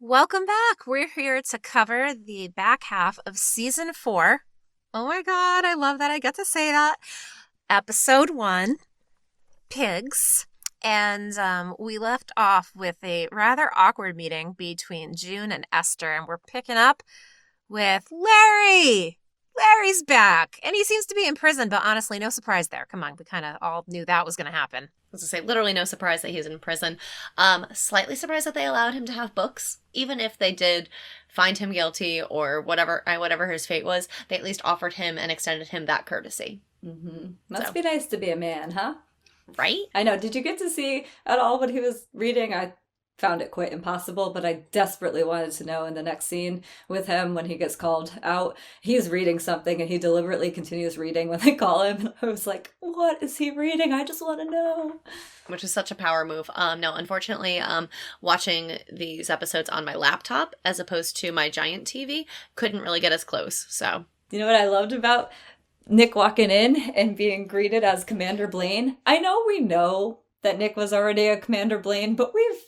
Welcome back. We're here to cover the back half of season 4. Oh my God, I love that I get to say that. Episode 1, Pigs. And we left off with a rather awkward meeting between June and Esther, and we're picking up with Larry. Larry's back, and he seems to be in prison, but honestly, no surprise there. Come on, we kind of all knew that was going to happen. I was going to say, literally no surprise that he's in prison. Slightly surprised that they allowed him to have books, even if they did find him guilty or whatever his fate was. They at least offered him and extended him that courtesy. Mm-hmm. Must be nice to be a man, huh? Right? I know. Did you get to see at all what he was reading? I found it quite impossible, but I desperately wanted to know in the next scene with him when he gets called out. He's reading something and he deliberately continues reading when they call him. And I was like, what is he reading? I just want to know. Which is such a power move. No, unfortunately, watching these episodes on my laptop as opposed to my giant TV couldn't really get as close. So, you know what I loved about Nick walking in and being greeted as Commander Blaine? I know that Nick was already a Commander Blaine, but we've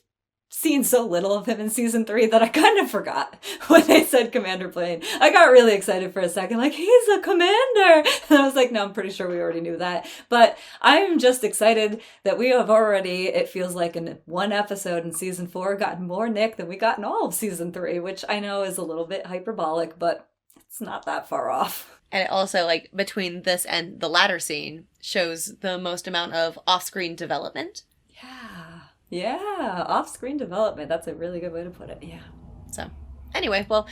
seen so little of him in season 3 that I kind of forgot when they said Commander Blaine. I got really excited for a second, like, he's a commander! And I was like, no, I'm pretty sure we already knew that. But I'm just excited that we have already, it feels like in one episode in season 4, gotten more Nick than we got in all of season 3, which I know is a little bit hyperbolic, but it's not that far off. And it also, like, between this and the latter scene, shows the most amount of off-screen development. Yeah, off-screen development. That's a really good way to put it, yeah. So, anyway, well,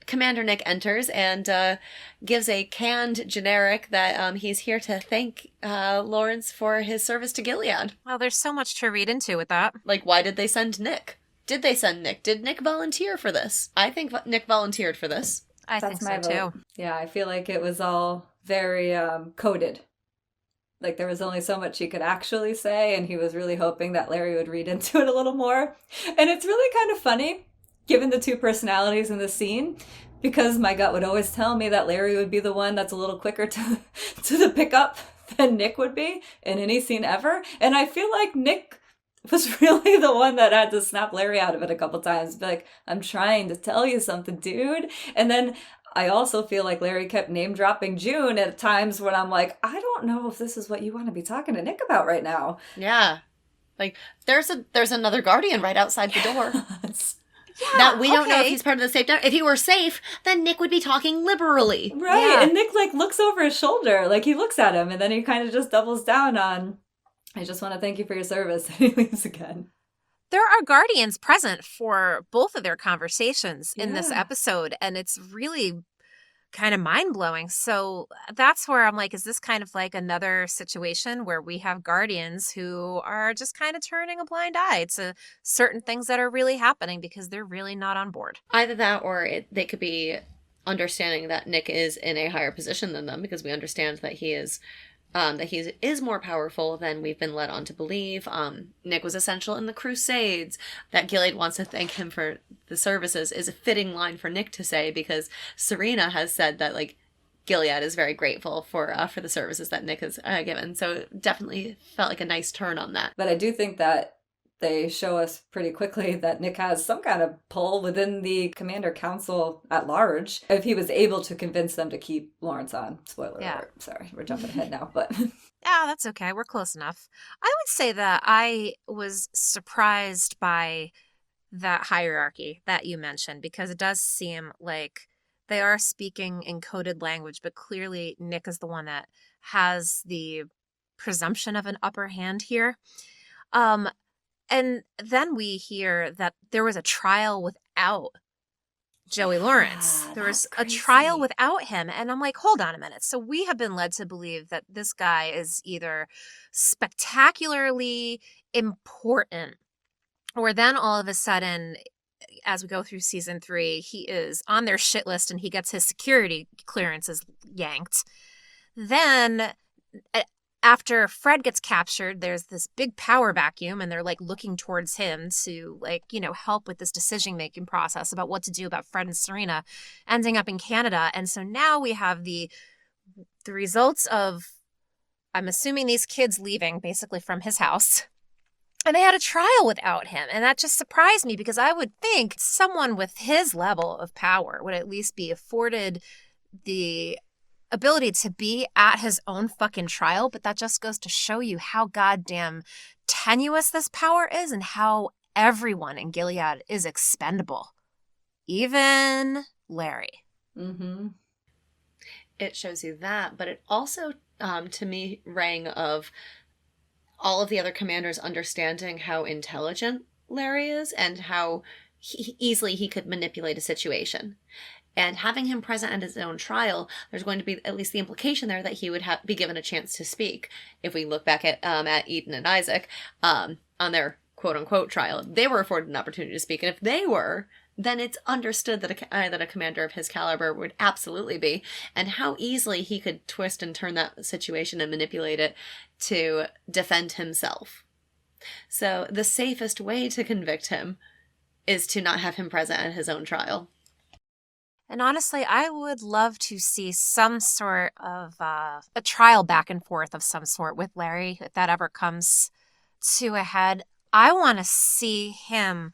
Commander Nick enters and gives a canned generic that he's here to thank Lawrence for his service to Gilead. Well, there's so much to read into with that. Like, why did they send Nick? Did they send Nick? Did Nick volunteer for this? I think Nick volunteered for this. I think so, too. Yeah, I feel like it was all very coded. Like, there was only so much he could actually say, and he was really hoping that Larry would read into it a little more. And it's really kind of funny, given the two personalities in the scene, because my gut would always tell me that Larry would be the one that's a little quicker to the pickup than Nick would be in any scene ever. And I feel like Nick was really the one that had to snap Larry out of it a couple times. Be like, I'm trying to tell you something, dude. And then I also feel like Larry kept name dropping June at times when I'm like, I don't know if this is what you want to be talking to Nick about right now. Yeah. Like, there's another Guardian right outside the door. Yeah, that we don't know if he's part of the safe. If he were safe, then Nick would be talking liberally. Right. Yeah. And Nick, like, looks over his shoulder. Like, he looks at him and then he kind of just doubles down on, I just want to thank you for your service. And he leaves again. There are Guardians present for both of their conversations in this episode, and it's really kind of mind-blowing. So that's where I'm like, is this kind of like another situation where we have Guardians who are just kind of turning a blind eye to certain things that are really happening because they're really not on board? Either that or they could be understanding that Nick is in a higher position than them, because we understand that he is more powerful than we've been led on to believe. Nick was essential in the Crusades. That Gilead wants to thank him for the services is a fitting line for Nick to say, because Serena has said that, like, Gilead is very grateful for the services that Nick has given. So it definitely felt like a nice turn on that. But I do think that they show us pretty quickly that Nick has some kind of pull within the Commander Council at large, if he was able to convince them to keep Lawrence on. Spoiler alert. Sorry, we're jumping ahead now, but... Yeah, that's okay. We're close enough. I would say that I was surprised by that hierarchy that you mentioned, because it does seem like they are speaking in coded language, but clearly Nick is the one that has the presumption of an upper hand here. And then we hear that there was a trial without Joey Lawrence. There was a trial without him. And I'm like, hold on a minute. So we have been led to believe that this guy is either spectacularly important, or then all of a sudden, as we go through season 3, he is on their shit list and he gets his security clearances yanked. Then after Fred gets captured, there's this big power vacuum, and they're like looking towards him to, like, you know, help with this decision-making process about what to do about Fred and Serena ending up in Canada. And so now we have the results of, I'm assuming, these kids leaving basically from his house. And they had a trial without him. And that just surprised me because I would think someone with his level of power would at least be afforded the ability to be at his own fucking trial. But that just goes to show you how goddamn tenuous this power is and how everyone in Gilead is expendable. Even Larry. Mm-hmm. It shows you that, but it also, to me, rang of all of the other commanders understanding how intelligent Larry is and how easily he could manipulate a situation. And having him present at his own trial, there's going to be at least the implication there that he would be given a chance to speak. If we look back at Eden and Isaac on their quote-unquote trial, they were afforded an opportunity to speak. And if they were, then it's understood that a commander of his caliber would absolutely be. And how easily he could twist and turn that situation and manipulate it to defend himself. So the safest way to convict him is to not have him present at his own trial. And honestly, I would love to see some sort of a trial back and forth of some sort with Larry, if that ever comes to a head. I want to see him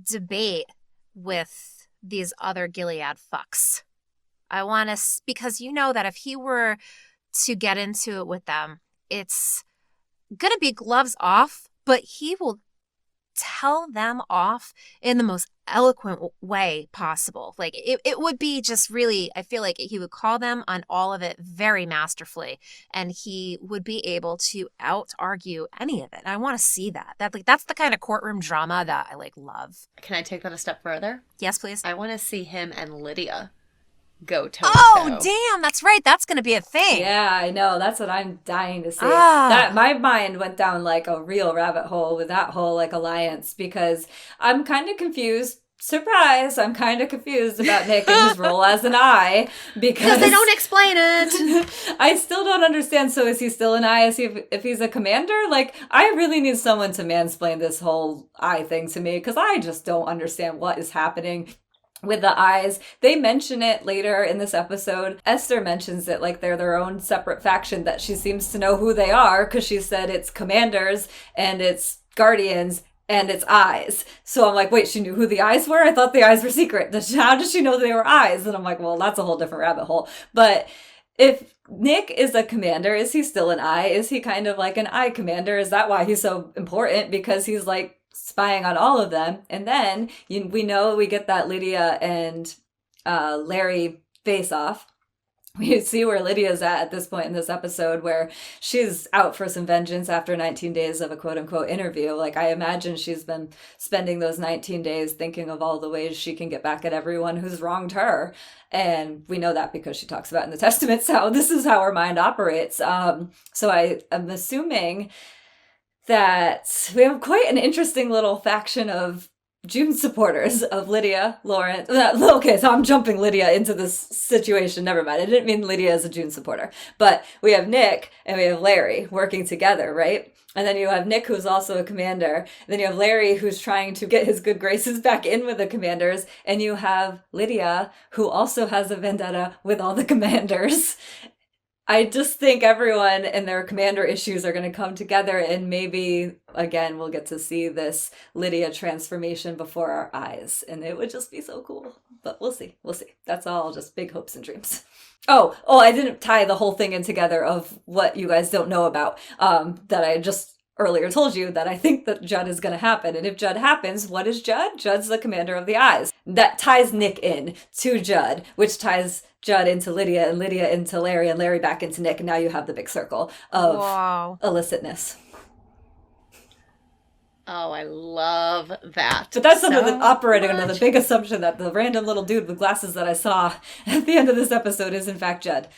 debate with these other Gilead fucks. I want to, because you know that if he were to get into it with them, it's going to be gloves off, but he will tell them off in the most eloquent way possible. Like it would be just really, I feel like he would call them on all of it very masterfully, and he would be able to out argue any of it. And I want to see that. That's the kind of courtroom drama that I love. Can I take that a step further? Yes, please. I want to see him and Lydia go toe-to-toe. Oh, damn, that's right. That's going to be a thing. Yeah, I know. That's what I'm dying to see. Ah. That my mind went down like a real rabbit hole with that whole alliance, because I'm kind of confused. Surprise! I'm kind of confused about Nick and his role as an eye, because they don't explain it. I still don't understand. So is he still an eye? Is he, if he's a commander? I really need someone to mansplain this whole eye thing to me, because I just don't understand what is happening with the eyes. They mention it later in this episode. Esther mentions it like they're their own separate faction, that she seems to know who they are, because she said it's commanders and it's guardians and it's eyes. So I'm like, wait, she knew who the eyes were? I thought the eyes were secret. How did she know they were eyes? And I'm like, well, that's a whole different rabbit hole. But if Nick is a commander, is he still an eye? Is he kind of like an eye commander? Is that why he's so important? Because he's spying on all of them. And then we know we get that Lydia and Larry face off. We see where Lydia's at this point in this episode, where she's out for some vengeance after 19 days of a quote-unquote interview. I imagine she's been spending those 19 days thinking of all the ways she can get back at everyone who's wronged her. And we know that because she talks about in the Testaments how this is how her mind operates. So I am assuming that we have quite an interesting little faction of June supporters of Lydia, Lauren. Okay, so I'm jumping Lydia into this situation. Never mind. I didn't mean Lydia as a June supporter. But we have Nick and we have Larry working together, right? And then you have Nick, who's also a commander. And then you have Larry, who's trying to get his good graces back in with the commanders. And you have Lydia, who also has a vendetta with all the commanders. I just think everyone and their commander issues are going to come together, and maybe, again, we'll get to see this Lydia transformation before our eyes, and it would just be so cool. But we'll see. We'll see. That's all just big hopes and dreams. Oh, I didn't tie the whole thing in together of what you guys don't know about, that I just earlier told you that I think that Judd is going to happen. And if Judd happens, what is Judd? Judd's the commander of the eyes. That ties Nick in to Judd, which ties Judd into Lydia and Lydia into Larry and Larry back into Nick. And now you have the big circle of illicitness. Oh, I love that. But that's operating under the big assumption that the random little dude with glasses that I saw at the end of this episode is in fact Judd.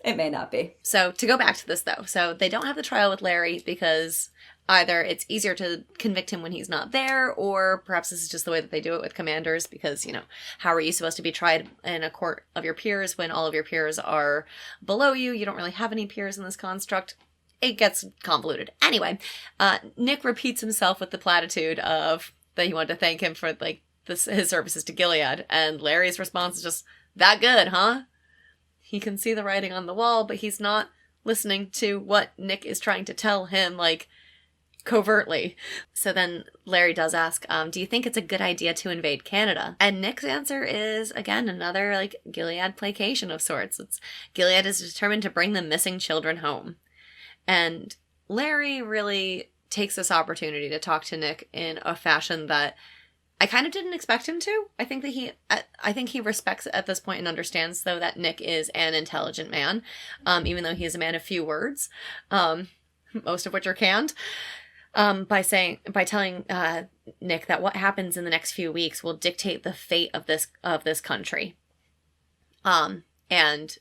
It may not be. So to go back to this though, so they don't have the trial with Larry because either it's easier to convict him when he's not there, or perhaps this is just the way that they do it with commanders because, how are you supposed to be tried in a court of your peers when all of your peers are below you? You don't really have any peers in this construct. It gets convoluted. Anyway, Nick repeats himself with the platitude of that he wanted to thank him for his services to Gilead, and Larry's response is just, that good, huh? He can see the writing on the wall, but he's not listening to what Nick is trying to tell him, covertly. So then Larry does ask, do you think it's a good idea to invade Canada? And Nick's answer is, again, another like Gilead placation of sorts. It's Gilead is determined to bring the missing children home. And Larry really takes this opportunity to talk to Nick in a fashion that I kind of didn't expect him to. I think he respects at this point and understands, though, that Nick is an intelligent man, even though he is a man of few words, most of which are canned. By telling Nick that what happens in the next few weeks will dictate the fate of this country, and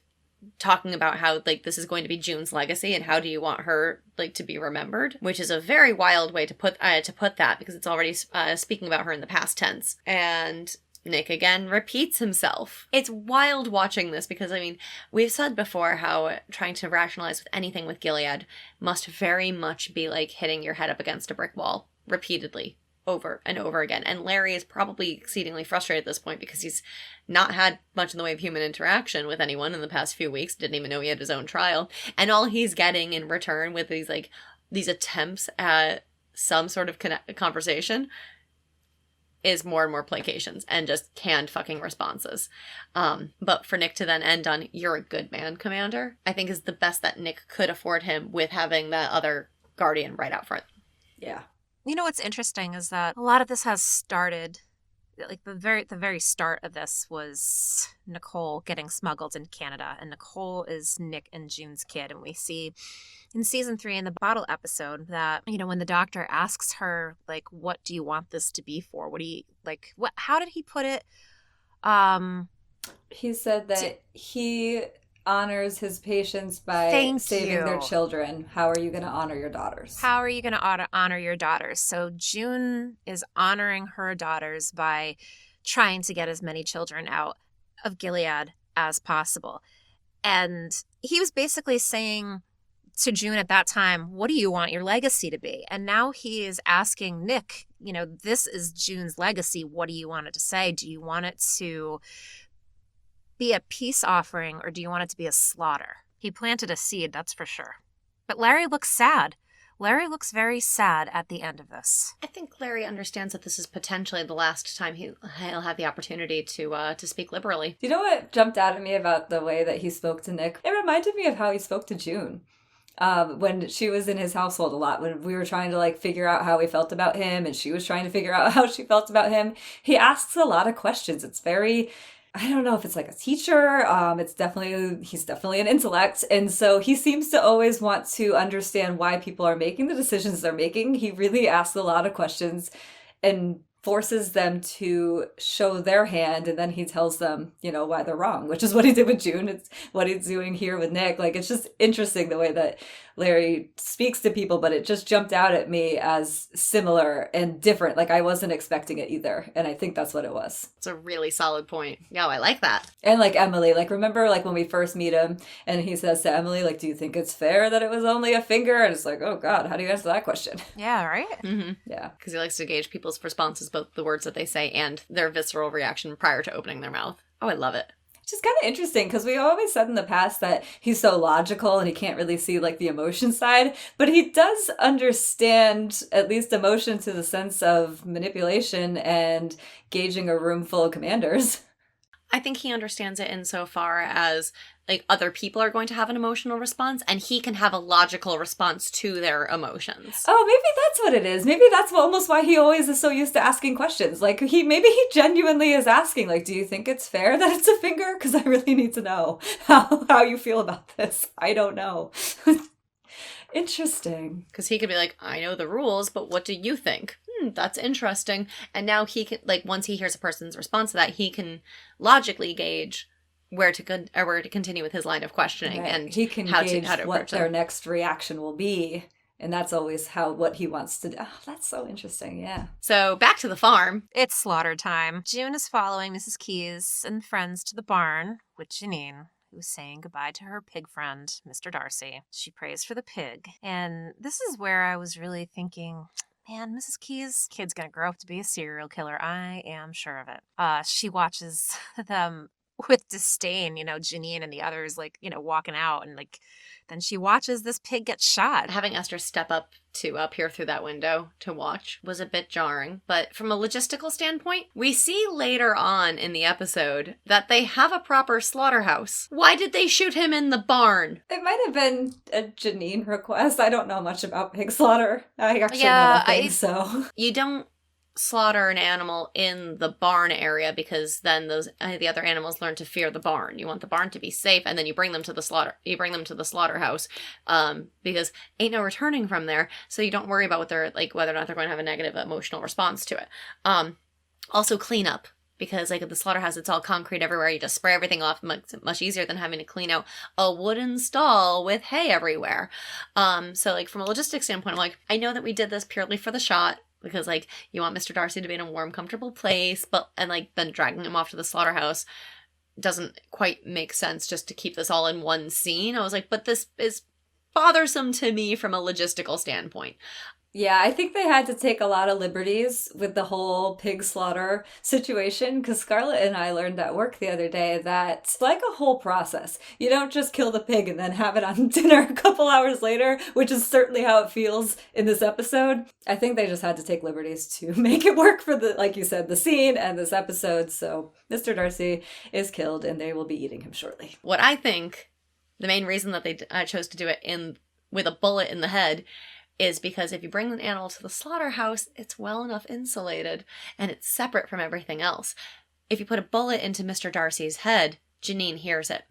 talking about how like this is going to be June's legacy and how do you want her like to be remembered, which is a very wild way to put that, because it's already speaking about her in the past tense. And Nick again repeats himself. It's wild watching this because, I mean, we've said before how trying to rationalize with anything with Gilead must very much be like hitting your head up against a brick wall repeatedly over and over again. And Larry is probably exceedingly frustrated at this point because he's not had much in the way of human interaction with anyone in the past few weeks, didn't even know he had his own trial. And all he's getting in return with these attempts at some sort of conversation is more and more placations and just canned fucking responses. But for Nick to then end on, "You're a good man, Commander," I think is the best that Nick could afford him with having that other guardian right out front. Yeah. You know what's interesting is that a lot of this has started, like the very start of this was Nicole getting smuggled in Canada, and Nicole is Nick and June's kid. And we see in season 3 in the bottle episode that, you know, when the doctor asks her, like, what do you want this to be for? What do you like? What? How did he put it? He said that he honors his patients by saving their children. How are you going to honor your daughters? How are you going to honor your daughters? So June is honoring her daughters by trying to get as many children out of Gilead as possible. And he was basically saying to June at that time, what do you want your legacy to be? And now he is asking Nick, you know, this is June's legacy. What do you want it to say? Do you want it to be a peace offering, or do you want it to be a slaughter? He planted a seed, that's for sure. But Larry looks sad. Larry looks very sad at the end of this. I think Larry understands that this is potentially the last time he'll have the opportunity to speak liberally. Do you know what jumped out at me about the way that he spoke to Nick? It reminded me of how he spoke to June. When she was in his household a lot, when we were trying to like figure out how we felt about him and she was trying to figure out how she felt about him, he asks a lot of questions. It's very, I don't know if it's like a teacher. He's definitely an intellect. And so he seems to always want to understand why people are making the decisions they're making. He really asks a lot of questions and forces them to show their hand, and then he tells them, you know, why they're wrong, which is what he did with June. It's what he's doing here with Nick. Like, it's just interesting the way that Larry speaks to people, but it just jumped out at me as similar and different. Like, I wasn't expecting it either, and I think that's what it was. It's a really solid point. Yeah, I like that. And like Emily, like, remember like when we first meet him and he says to Emily, like, do you think it's fair that it was only a finger? And it's like, oh God, how do you answer that question? Yeah, right? Mm-hmm. Yeah. Because he likes to gauge people's responses, both the words that they say and their visceral reaction prior to opening their mouth. Oh, I love it. Which is kind of interesting because we always said in the past that he's so logical and he can't really see like the emotion side, but he does understand at least emotion to the sense of manipulation and gauging a room full of commanders. I think he understands it insofar as like other people are going to have an emotional response and he can have a logical response to their emotions. Oh, maybe that's what it is. Maybe that's almost why he always is so used to asking questions. Like maybe he genuinely is asking, like, do you think it's fair that it's a finger? Because I really need to know how you feel about this. I don't know. Interesting. Because he could be like, I know the rules, but what do you think? That's interesting. And now he can, like, once he hears a person's response to that, he can logically gauge where to continue with his line of questioning, right. And he can how gauge to what their next reaction will be, and that's always what he wants to do. Oh, that's so interesting. Yeah. So back to the farm. It's slaughter time. June is following Mrs. Keyes and friends to the barn with Janine, who's saying goodbye to her pig friend, Mr. Darcy. She prays for the pig, and this is where I was really thinking, man, Mrs. Keyes' kid's gonna grow up to be a serial killer. I am sure of it. She watches them with disdain, Janine and the others, like, walking out, and like, then she watches this pig get shot. Having Esther step up to peer through that window to watch was a bit jarring, but from a logistical standpoint, we see later on in the episode that they have a proper slaughterhouse. Why did they shoot him in the barn? It might have been a Janine request. I don't know much about pig slaughter. I actually know nothing, so... You don't slaughter an animal in the barn area because then the other animals learn to fear the barn. You want the barn to be safe, and then you bring them to the slaughterhouse because ain't no returning from there, so you don't worry about whether or not they're going to have a negative emotional response to it. Also clean up, because like at the slaughterhouse it's all concrete everywhere. You just spray everything off. Much easier than having to clean out a wooden stall with hay everywhere. So like from a logistics standpoint, I'm like, I know that we did this purely for the shot, because like you want Mr. Darcy to be in a warm, comfortable place, and like then dragging him off to the slaughterhouse doesn't quite make sense just to keep this all in one scene. I was like, but this is bothersome to me from a logistical standpoint. Yeah, I think they had to take a lot of liberties with the whole pig slaughter situation, because Scarlett and I learned at work the other day that it's like a whole process. You don't just kill the pig and then have it on dinner a couple hours later, which is certainly how it feels in this episode. I think they just had to take liberties to make it work for like you said, the scene and this episode. So Mr. Darcy is killed and they will be eating him shortly. What I think the main reason that they chose to do it with a bullet in the head is because if you bring an animal to the slaughterhouse, it's well enough insulated and it's separate from everything else. If you put a bullet into Mr. Darcy's head, Janine hears it.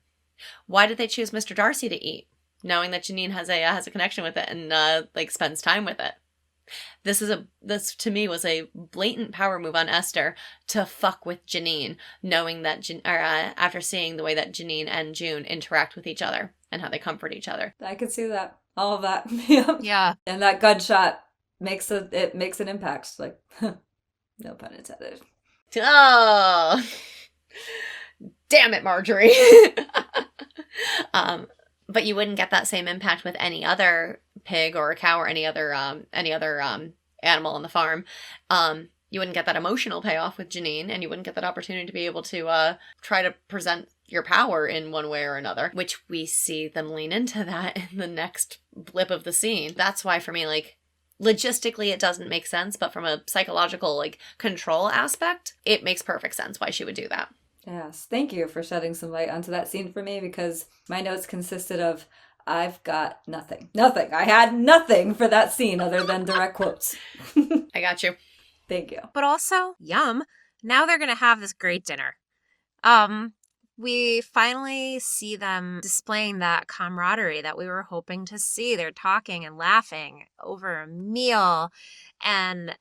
Why did they choose Mr. Darcy to eat, knowing that Janine has a connection with it and spends time with it? This to me was a blatant power move on Esther to fuck with Janine, knowing that after seeing the way that Janine and June interact with each other and how they comfort each other. I could see that. All of that. Yeah. And that gunshot makes an impact. Like, no pun intended. Oh, damn it, Margery. But you wouldn't get that same impact with any other pig or a cow or any other animal on the farm. You wouldn't get that emotional payoff with Janine, and you wouldn't get that opportunity to be able to try to present your power in one way or another, which we see them lean into that in the next blip of the scene. That's why for me, like, logistically it doesn't make sense, but from a psychological, like, control aspect, it makes perfect sense why she would do that. Yes, thank you for shedding some light onto that scene for me, because my notes consisted of, I've got nothing. Nothing. I had nothing for that scene other than direct quotes. I got you. Thank you. But also, yum, now they're going to have this great dinner. We finally see them displaying that camaraderie that we were hoping to see. They're talking and laughing over a meal, and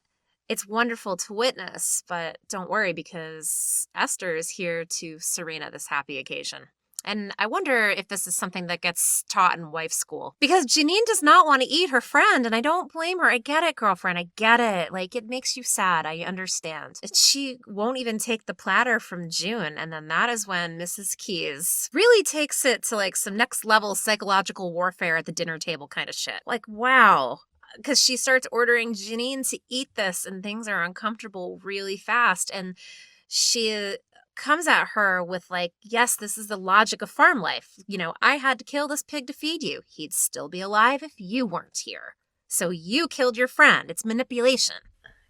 it's wonderful to witness, but don't worry, because Esther is here to Serena this happy occasion. And I wonder if this is something that gets taught in wife school. Because Janine does not want to eat her friend, and I don't blame her. I get it, girlfriend. I get it. Like, it makes you sad. I understand. She won't even take the platter from June, and then that is when Mrs. Keyes really takes it to, like, some next-level psychological warfare at the dinner table kind of shit. Like, wow. Because she starts ordering Janine to eat this, and things are uncomfortable really fast, and she comes at her with like, yes, this is the logic of farm life. I had to kill this pig to feed you. He'd still be alive if you weren't here. So you killed your friend. It's manipulation.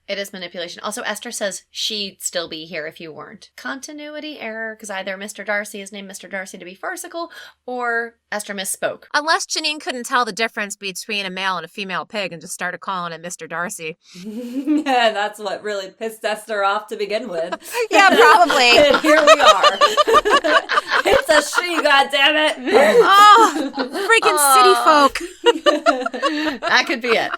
It is manipulation. Also, Esther says she'd still be here if you weren't. Continuity error, because either Mr. Darcy is named Mr. Darcy to be farcical, or Esther misspoke. Unless Janine couldn't tell the difference between a male and a female pig and just started calling it Mr. Darcy. Yeah, that's what really pissed Esther off to begin with. Yeah, probably. And here we are. It's a she, goddammit. Oh, freaking city folk. That could be it.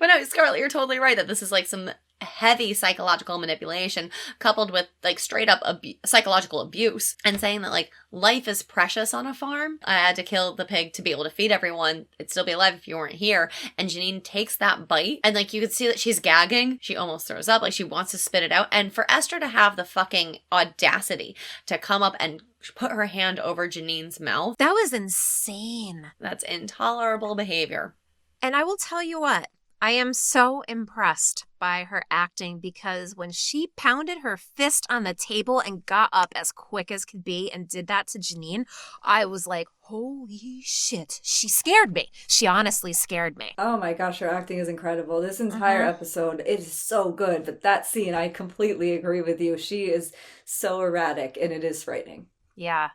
But no, Scarlett, you're totally right that this is like some heavy psychological manipulation coupled with like straight up psychological abuse, and saying that like life is precious on a farm. I had to kill the pig to be able to feed everyone. It'd still be alive if you weren't here. And Janine takes that bite, and like you could see that she's gagging. She almost throws up, like she wants to spit it out. And for Esther to have the fucking audacity to come up and put her hand over Janine's mouth. That was insane. That's intolerable behavior. And I will tell you what. I am so impressed by her acting because when she pounded her fist on the table and got up as quick as could be and did that to Janine, I was like, holy shit. She scared me. She honestly scared me. Oh my gosh, her acting is incredible. This entire episode, it is so good. But that scene, I completely agree with you. She is so erratic and it is frightening. Yeah.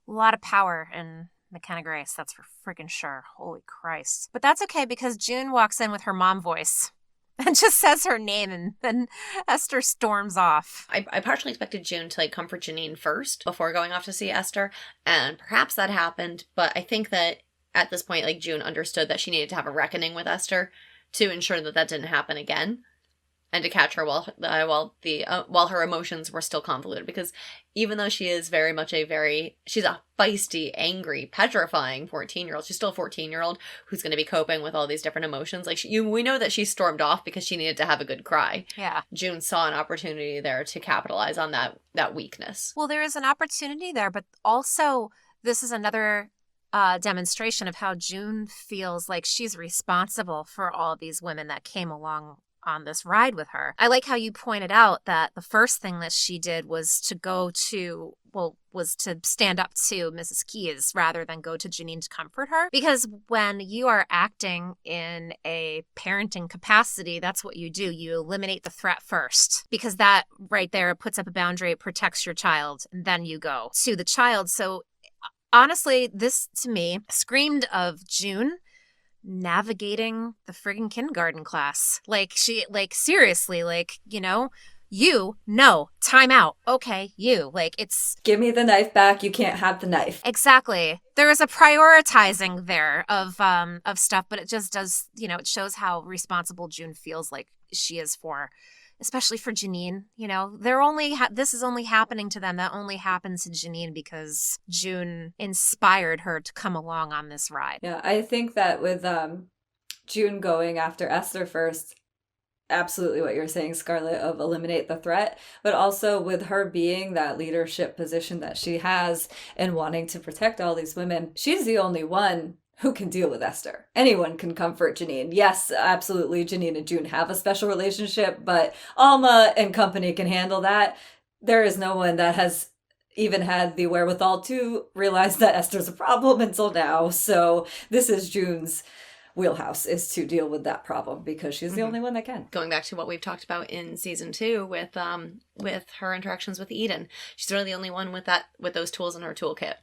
A lot of power and McKenna Grace, that's for freaking sure. Holy Christ. But that's okay because June walks in with her mom voice and just says her name, and then Esther storms off. I partially expected June to like comfort Janine first before going off to see Esther, and perhaps that happened, but I think that at this point, like, June understood that she needed to have a reckoning with Esther to ensure that that didn't happen again, and to catch her while her emotions were still convoluted. Because even though she is very much she's a feisty, angry, petrifying 14-year-old, she's still a 14-year-old who's going to be coping with all these different emotions. Like, we know that she stormed off because she needed to have a good cry. Yeah. June saw an opportunity there to capitalize on that weakness. Well, there is an opportunity there, but also this is another demonstration of how June feels like she's responsible for all these women that came along on this ride with her. I like how you pointed out that the first thing that she did was to stand up to Mrs. Keyes rather than go to Janine to comfort her. Because when you are acting in a parenting capacity, that's what you do. You eliminate the threat first, because that right there puts up a boundary, it protects your child, and then you go to the child. So honestly, this to me screamed of June navigating the friggin' kindergarten class. Like, seriously, time out. Okay, it's... Give me the knife back, you can't have the knife. Exactly. There is a prioritizing there of stuff, but it just does, it shows how responsible June feels like she is especially for Janine. This is only happening to them. That only happened to Janine because June inspired her to come along on this ride. Yeah, I think that with June going after Esther first, absolutely what you're saying, Scarlett, of eliminate the threat, but also with her being that leadership position that she has and wanting to protect all these women, she's the only one who can deal with Esther. Anyone can comfort Janine. Yes, absolutely, Janine and June have a special relationship, but Alma and company can handle that. There is no one that has even had the wherewithal to realize that Esther's a problem until now. So this is June's wheelhouse, is to deal with that problem because she's the only one that can. Going back to what we've talked about in season 2 with her interactions with Eden, she's really the only one with those tools in her toolkit.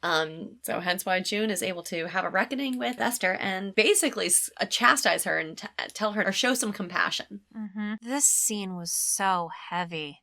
So hence why June is able to have a reckoning with Esther and basically chastise her and tell her or show some compassion. Mm-hmm. This scene was so heavy.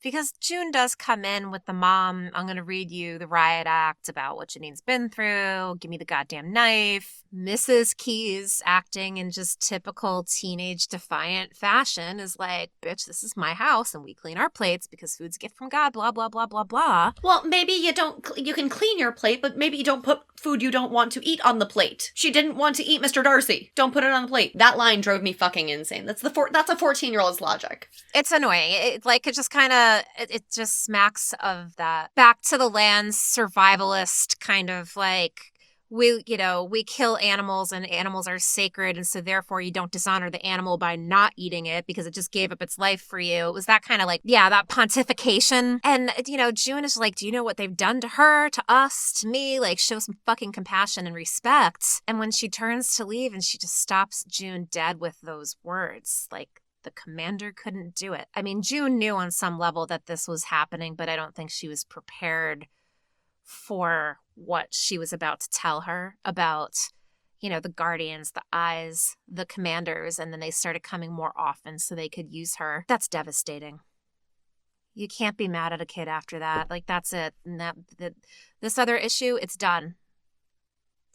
Because June does come in with the mom, I'm going to read you the riot act about what Janine's been through, give me the goddamn knife. Mrs. Keyes, acting in just typical teenage defiant fashion, is like, bitch, this is my house and we clean our plates because food's a gift from God, blah, blah, blah, blah, blah. Well, maybe you can clean your plate, but maybe you don't put food you don't want to eat on the plate. She didn't want to eat Mr. Darcy. Don't put it on the plate. That line drove me fucking insane. That's a 14-year-old's logic. It's annoying. It just smacks of that back to the land survivalist kind of like, we kill animals and animals are sacred, and so therefore you don't dishonor the animal by not eating it because it just gave up its life for you. It was that kind of that pontification. And, June is like, do you know what they've done to her, to us, to me? Like, show some fucking compassion and respect. And when she turns to leave and she just stops June dead with those words, like, the commander couldn't do it. I mean, June knew on some level that this was happening, but I don't think she was prepared for what she was about to tell her about, the guardians, the eyes, the commanders, and then they started coming more often so they could use her. That's devastating. You can't be mad at a kid after that. Like, that's it. And this other issue, it's done.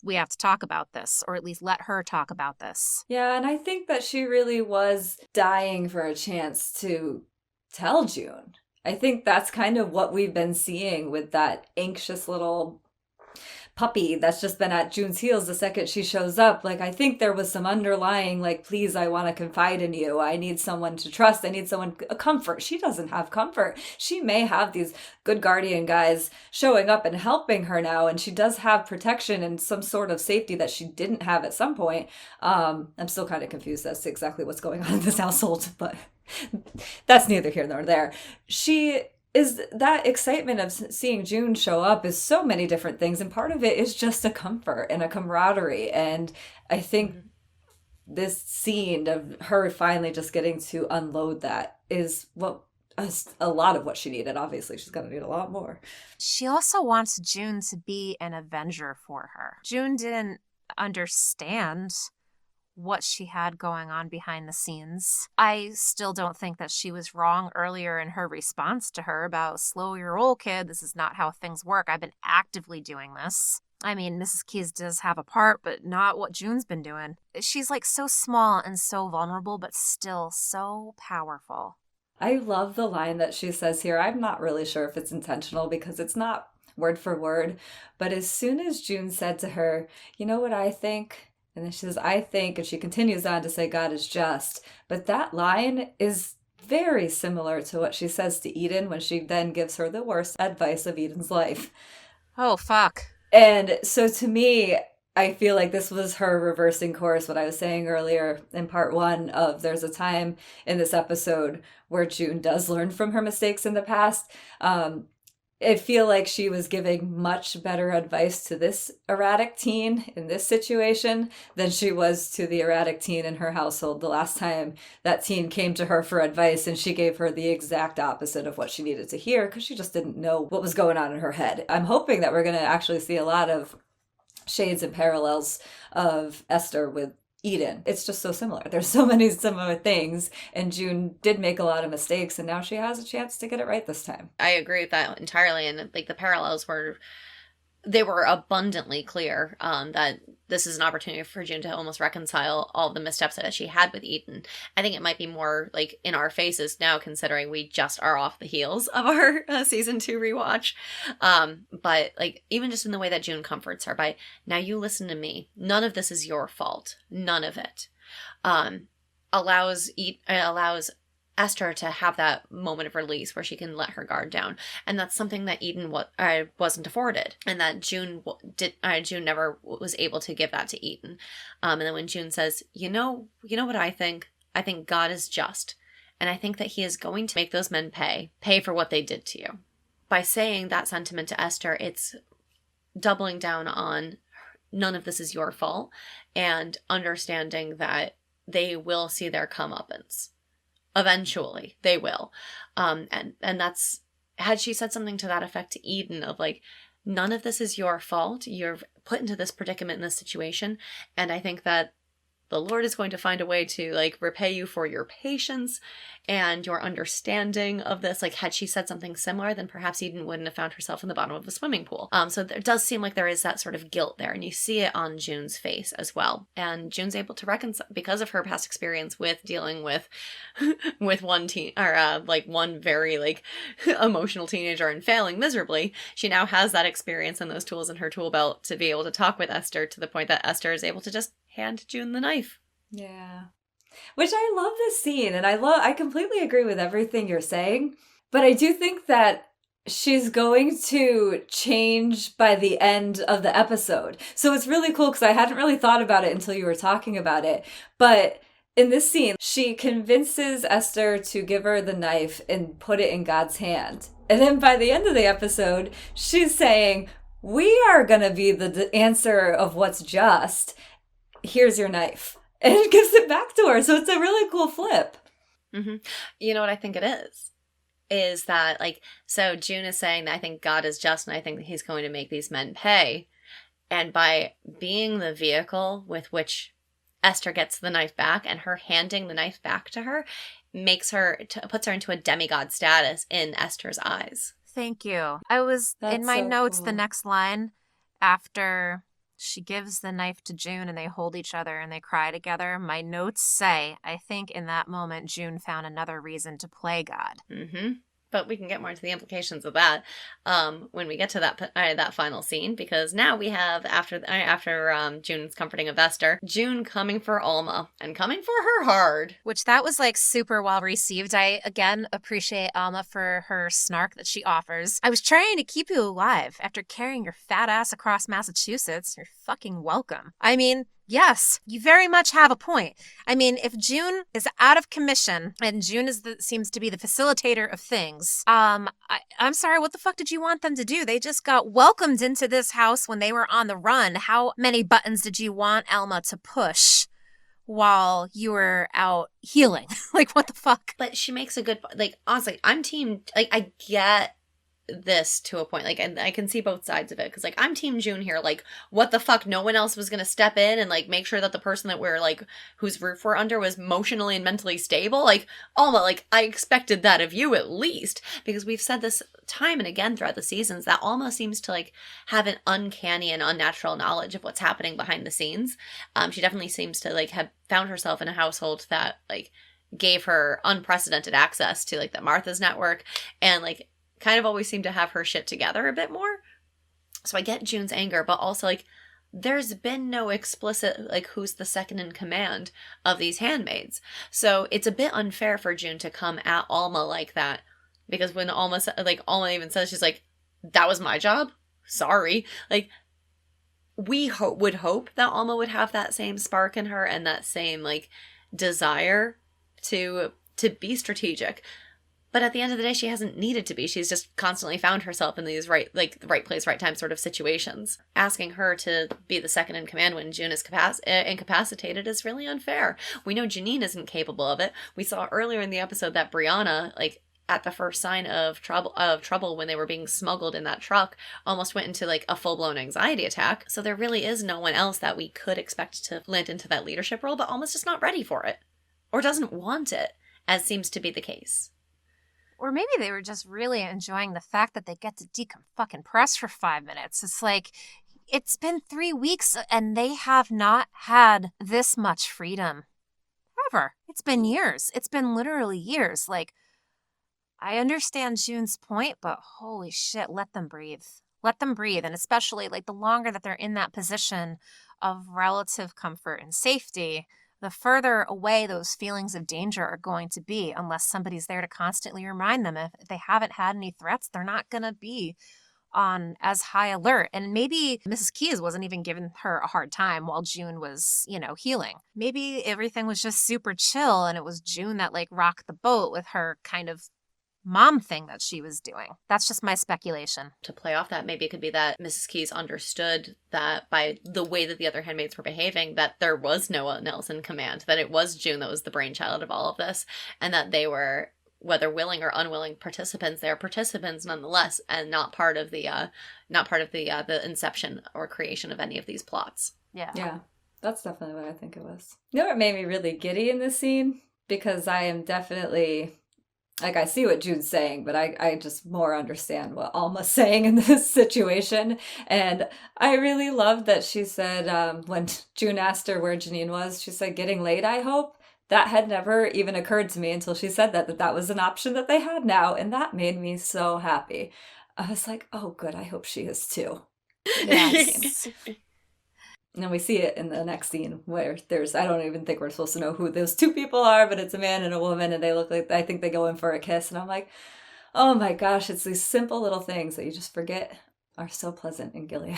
We have to talk about this, or at least let her talk about this. Yeah, and I think that she really was dying for a chance to tell June. I think that's kind of what we've been seeing with that anxious little puppy that's just been at June's heels the second she shows up. Like, I think there was some underlying, like, please, I want to confide in you. I need someone to trust. I need someone, a comfort. She doesn't have comfort. She may have these good guardian guys showing up and helping her now, and she does have protection and some sort of safety that she didn't have at some point. I'm still kind of confused as to exactly what's going on in this household, but that's neither here nor there. She is that excitement of seeing June show up is so many different things, and part of it is just a comfort and a camaraderie. And I think this scene of her finally just getting to unload that is what a lot of what she needed. Obviously, she's going to need a lot more. She also wants June to be an avenger for her. June didn't understand what she had going on behind the scenes. I still don't think that she was wrong earlier in her response to her about slow your roll, kid. This is not how things work. I've been actively doing this. I mean, Mrs. Keyes does have a part, but not what June's been doing. She's like so small and so vulnerable, but still so powerful. I love the line that she says here. I'm not really sure if it's intentional because it's not word for word, but as soon as June said to her, you know what I think? And then she says, I think, and she continues on to say, God is just. But that line is very similar to what she says to Eden when she then gives her the worst advice of Eden's life. Oh, fuck. And so to me, I feel like this was her reversing course, what I was saying earlier in part 1 of there's a time in this episode where June does learn from her mistakes in the past. I feel like she was giving much better advice to this erratic teen in this situation than she was to the erratic teen in her household the last time that teen came to her for advice, and she gave her the exact opposite of what she needed to hear because she just didn't know what was going on in her head. I'm hoping that we're going to actually see a lot of shades and parallels of Esther with Eden. It's just so similar. There's so many similar things, and June did make a lot of mistakes, and now she has a chance to get it right this time. I agree with that entirely, and like the parallels were abundantly clear, that this is an opportunity for June to almost reconcile all the missteps that she had with Eden. I think it might be more like in our faces now, considering we just are off the heels of our season 2 rewatch. But like even just in the way that June comforts her by, now you listen to me. None of this is your fault. None of it. Allows Esther to have that moment of release where she can let her guard down, and that's something that Eden wasn't afforded, and that June never was able to give that to Eden. And then when June says, you know what I think God is just, and I think that He is going to make those men pay for what they did to you. By saying that sentiment to Esther, it's doubling down on none of this is your fault, and understanding that they will see their comeuppance. Eventually, they will. And that's, had she said something to that effect to Eden of like, none of this is your fault. You're put into this predicament in this situation. And I think that the Lord is going to find a way to like repay you for your patience and your understanding of this. Like, had she said something similar, then perhaps Eden wouldn't have found herself in the bottom of a swimming pool. So there does seem like there is that sort of guilt there, and you see it on June's face as well. And June's able to reconcile because of her past experience with dealing with one teen, or like one very like emotional teenager and failing miserably. She now has that experience and those tools in her tool belt to be able to talk with Esther to the point that Esther is able to just hand June the knife. Yeah. Which I love this scene, and I completely agree with everything you're saying, but I do think that she's going to change by the end of the episode. So it's really cool because I hadn't really thought about it until you were talking about it. But in this scene, she convinces Esther to give her the knife and put it in God's hand. And then by the end of the episode, she's saying, we are going to be the answer of what's just. Here's your knife. And it gives it back to her. So it's a really cool flip. Mm-hmm. You know what I think it is that like, so June is saying that I think God is just, and I think that He's going to make these men pay. And by being the vehicle with which Esther gets the knife back, and her handing the knife back to her puts her into a demigod status in Esther's eyes. Thank you. I was in my notes, the next line after she gives the knife to June and they hold each other and they cry together. My notes say, I think in that moment, June found another reason to play God. Mm-hmm. But we can get more into the implications of that when we get to that final scene, because now we have, after June's comforting of Esther, June coming for Alma, and coming for her hard. Which that was like super well received. I again appreciate Alma for her snark that she offers. I was trying to keep you alive after carrying your fat ass across Massachusetts. You're fucking welcome. I mean, yes, you very much have a point. I mean, if June is out of commission and June seems to be the facilitator of things, I'm sorry, what the fuck did you want them to do? They just got welcomed into this house when they were on the run. How many buttons did you want Elma to push while you were out healing? Like, what the fuck? But she makes a good, like, honestly, I'm team, like, I get this to a point, like, and I can see both sides of it, because, like, I'm team June here. Like, what the fuck, no one else was gonna step in and, like, make sure that the person that we're, like, whose roof we're under was emotionally and mentally stable? Like, Alma, like, I expected that of you at least, because we've said this time and again throughout the seasons, that Alma seems to, like, have an uncanny and unnatural knowledge of what's happening behind the scenes. She definitely seems to, like, have found herself in a household that, like, gave her unprecedented access to, like, the Martha's network, and, like, kind of always seemed to have her shit together a bit more. So I get June's anger, but also, like, there's been no explicit, like, who's the second in command of these handmaids. So it's a bit unfair for June to come at Alma like that, because when Alma even says, she's like, that was my job? Sorry. Like, we would hope that Alma would have that same spark in her and that same, like, desire to be strategic. But at the end of the day, she hasn't needed to be. She's just constantly found herself in these right place, right time sort of situations. Asking her to be the second in command when June is incapacitated is really unfair. We know Janine isn't capable of it. We saw earlier in the episode that Brianna, like, at the first sign of trouble when they were being smuggled in that truck, almost went into, like, a full-blown anxiety attack. So there really is no one else that we could expect to land into that leadership role, but Alma's just not ready for it. Or doesn't want it, as seems to be the case. Or maybe they were just really enjoying the fact that they get to decompress for 5 minutes. It's like, it's been 3 weeks and they have not had this much freedom ever. It's been years. It's been literally years. Like, I understand June's point, but holy shit, let them breathe. Let them breathe. And especially, like, the longer that they're in that position of relative comfort and safety, the further away those feelings of danger are going to be, unless somebody's there to constantly remind them. If they haven't had any threats, they're not going to be on as high alert. And maybe Mrs. Keyes wasn't even giving her a hard time while June was, healing. Maybe everything was just super chill and it was June that, like, rocked the boat with her kind of mom thing that she was doing. That's just my speculation. To play off that, maybe it could be that Mrs. Keyes understood that by the way that the other handmaids were behaving, that there was no one else in command, that it was June that was the brainchild of all of this, and that they were, whether willing or unwilling participants, they're participants nonetheless, and not part of the inception or creation of any of these plots. Yeah, that's definitely what I think it was. You know what made me really giddy in this scene? Because I am definitely, like, I see what June's saying, but I just more understand what Alma's saying in this situation. And I really loved that she said, when June asked her where Janine was, she said, getting late, I hope. That had never even occurred to me until she said that was an option that they had now. And that made me so happy. I was like, oh, good. I hope she is too. Yes. And we see it in the next scene where I don't even think we're supposed to know who those two people are, but it's a man and a woman, and they look like, I think they go in for a kiss. And I'm like, oh my gosh, it's these simple little things that you just forget are so pleasant in Gilead.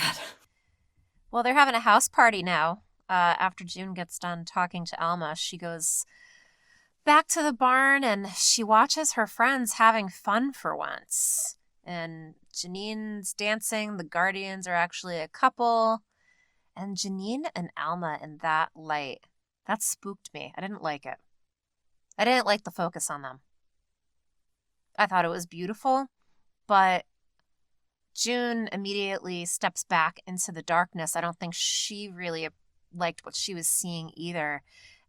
Well, they're having a house party now. After June gets done talking to Elma, she goes back to the barn and she watches her friends having fun for once. And Janine's dancing. The Guardians are actually a couple. And Janine and Elma in that light, that spooked me. I didn't like it. I didn't like the focus on them. I thought it was beautiful, but June immediately steps back into the darkness. I don't think she really liked what she was seeing either.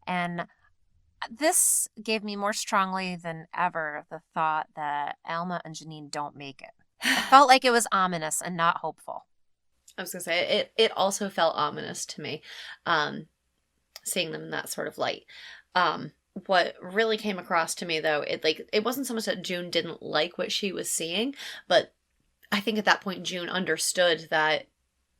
And this gave me more strongly than ever the thought that Elma and Janine don't make it. I felt like it was ominous and not hopeful. I was going to say, it also felt ominous to me, seeing them in that sort of light. what really came across to me, though, it wasn't so much that June didn't like what she was seeing, but I think at that point June understood that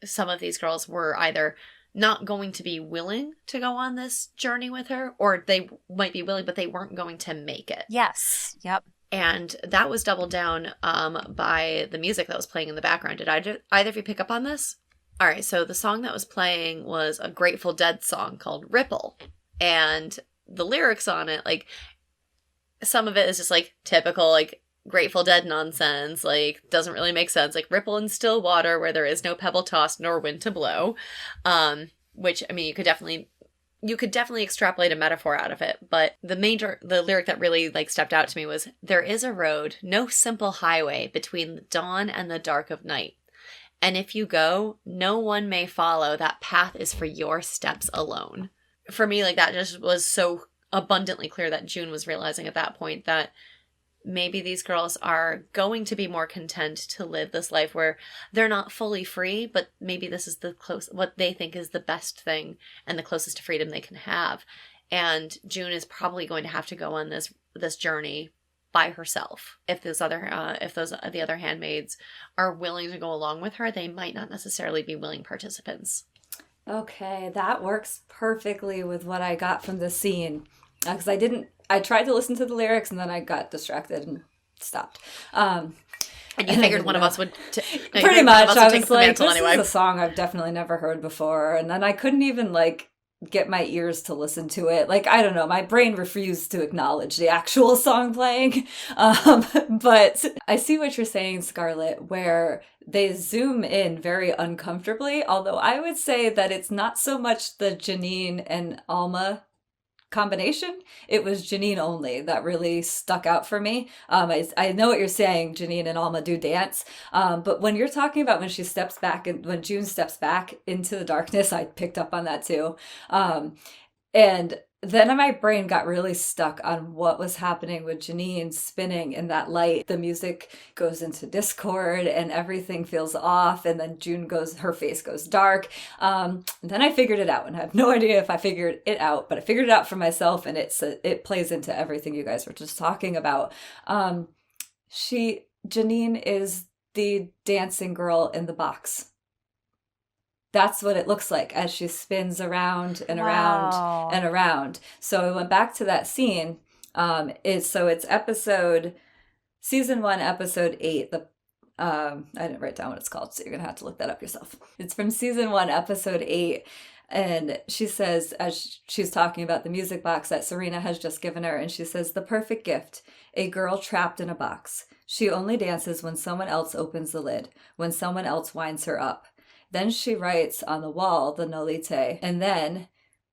some of these girls were either not going to be willing to go on this journey with her, or they might be willing, but they weren't going to make it. Yes. Yep. And that was doubled down by the music that was playing in the background. Did either of you pick up on this? All right, so the song that was playing was a Grateful Dead song called Ripple. And the lyrics on it, like, some of it is just, like, typical, like, Grateful Dead nonsense, like, doesn't really make sense. Like, ripple in still water where there is no pebble tossed nor wind to blow. Which, I mean, you could definitely extrapolate a metaphor out of it, but the lyric that really like stepped out to me was, there is a road, no simple highway between the dawn and the dark of night. And if you go, no one may follow. That path is for your steps alone. For me, like, that just was so abundantly clear that June was realizing at that point that maybe these girls are going to be more content to live this life where they're not fully free, but maybe this is what they think is the best thing and the closest to freedom they can have. And June is probably going to have to go on this journey by herself. If the other handmaids are willing to go along with her, they might not necessarily be willing participants. Okay, that works perfectly with what I got from the scene. Because I tried to listen to the lyrics and then I got distracted and stopped. And you figured one of us would pretty much. I was like, this is a song I've definitely never heard before. And then I couldn't even like get my ears to listen to it. Like, I don't know, my brain refused to acknowledge the actual song playing. But I see what you're saying, Scarlett, where they zoom in very uncomfortably. Although I would say that it's not so much the Janine and Alma combination. It was Janine only that really stuck out for me. I know what you're saying, Janine and Alma do dance, but when you're talking about when she steps back and when June steps back into the darkness, I picked up on that too. And then my brain got really stuck on what was happening with Janine spinning in that light. The music goes into discord and everything feels off. And then her face goes dark. And then I figured it out, and I have no idea if I figured it out, but I figured it out for myself, and it plays into everything you guys were just talking about. Janine is the dancing girl in the box. That's what it looks like as she spins around and around and around. So I went back to that scene. It's season 1, episode 8. I didn't write down what it's called, so you're going to have to look that up yourself. It's from season 1, episode 8. And she says, as she's talking about the music box that Serena has just given her, and she says, the perfect gift, a girl trapped in a box. She only dances when someone else opens the lid, when someone else winds her up. Then she writes on the wall the Nolite, and then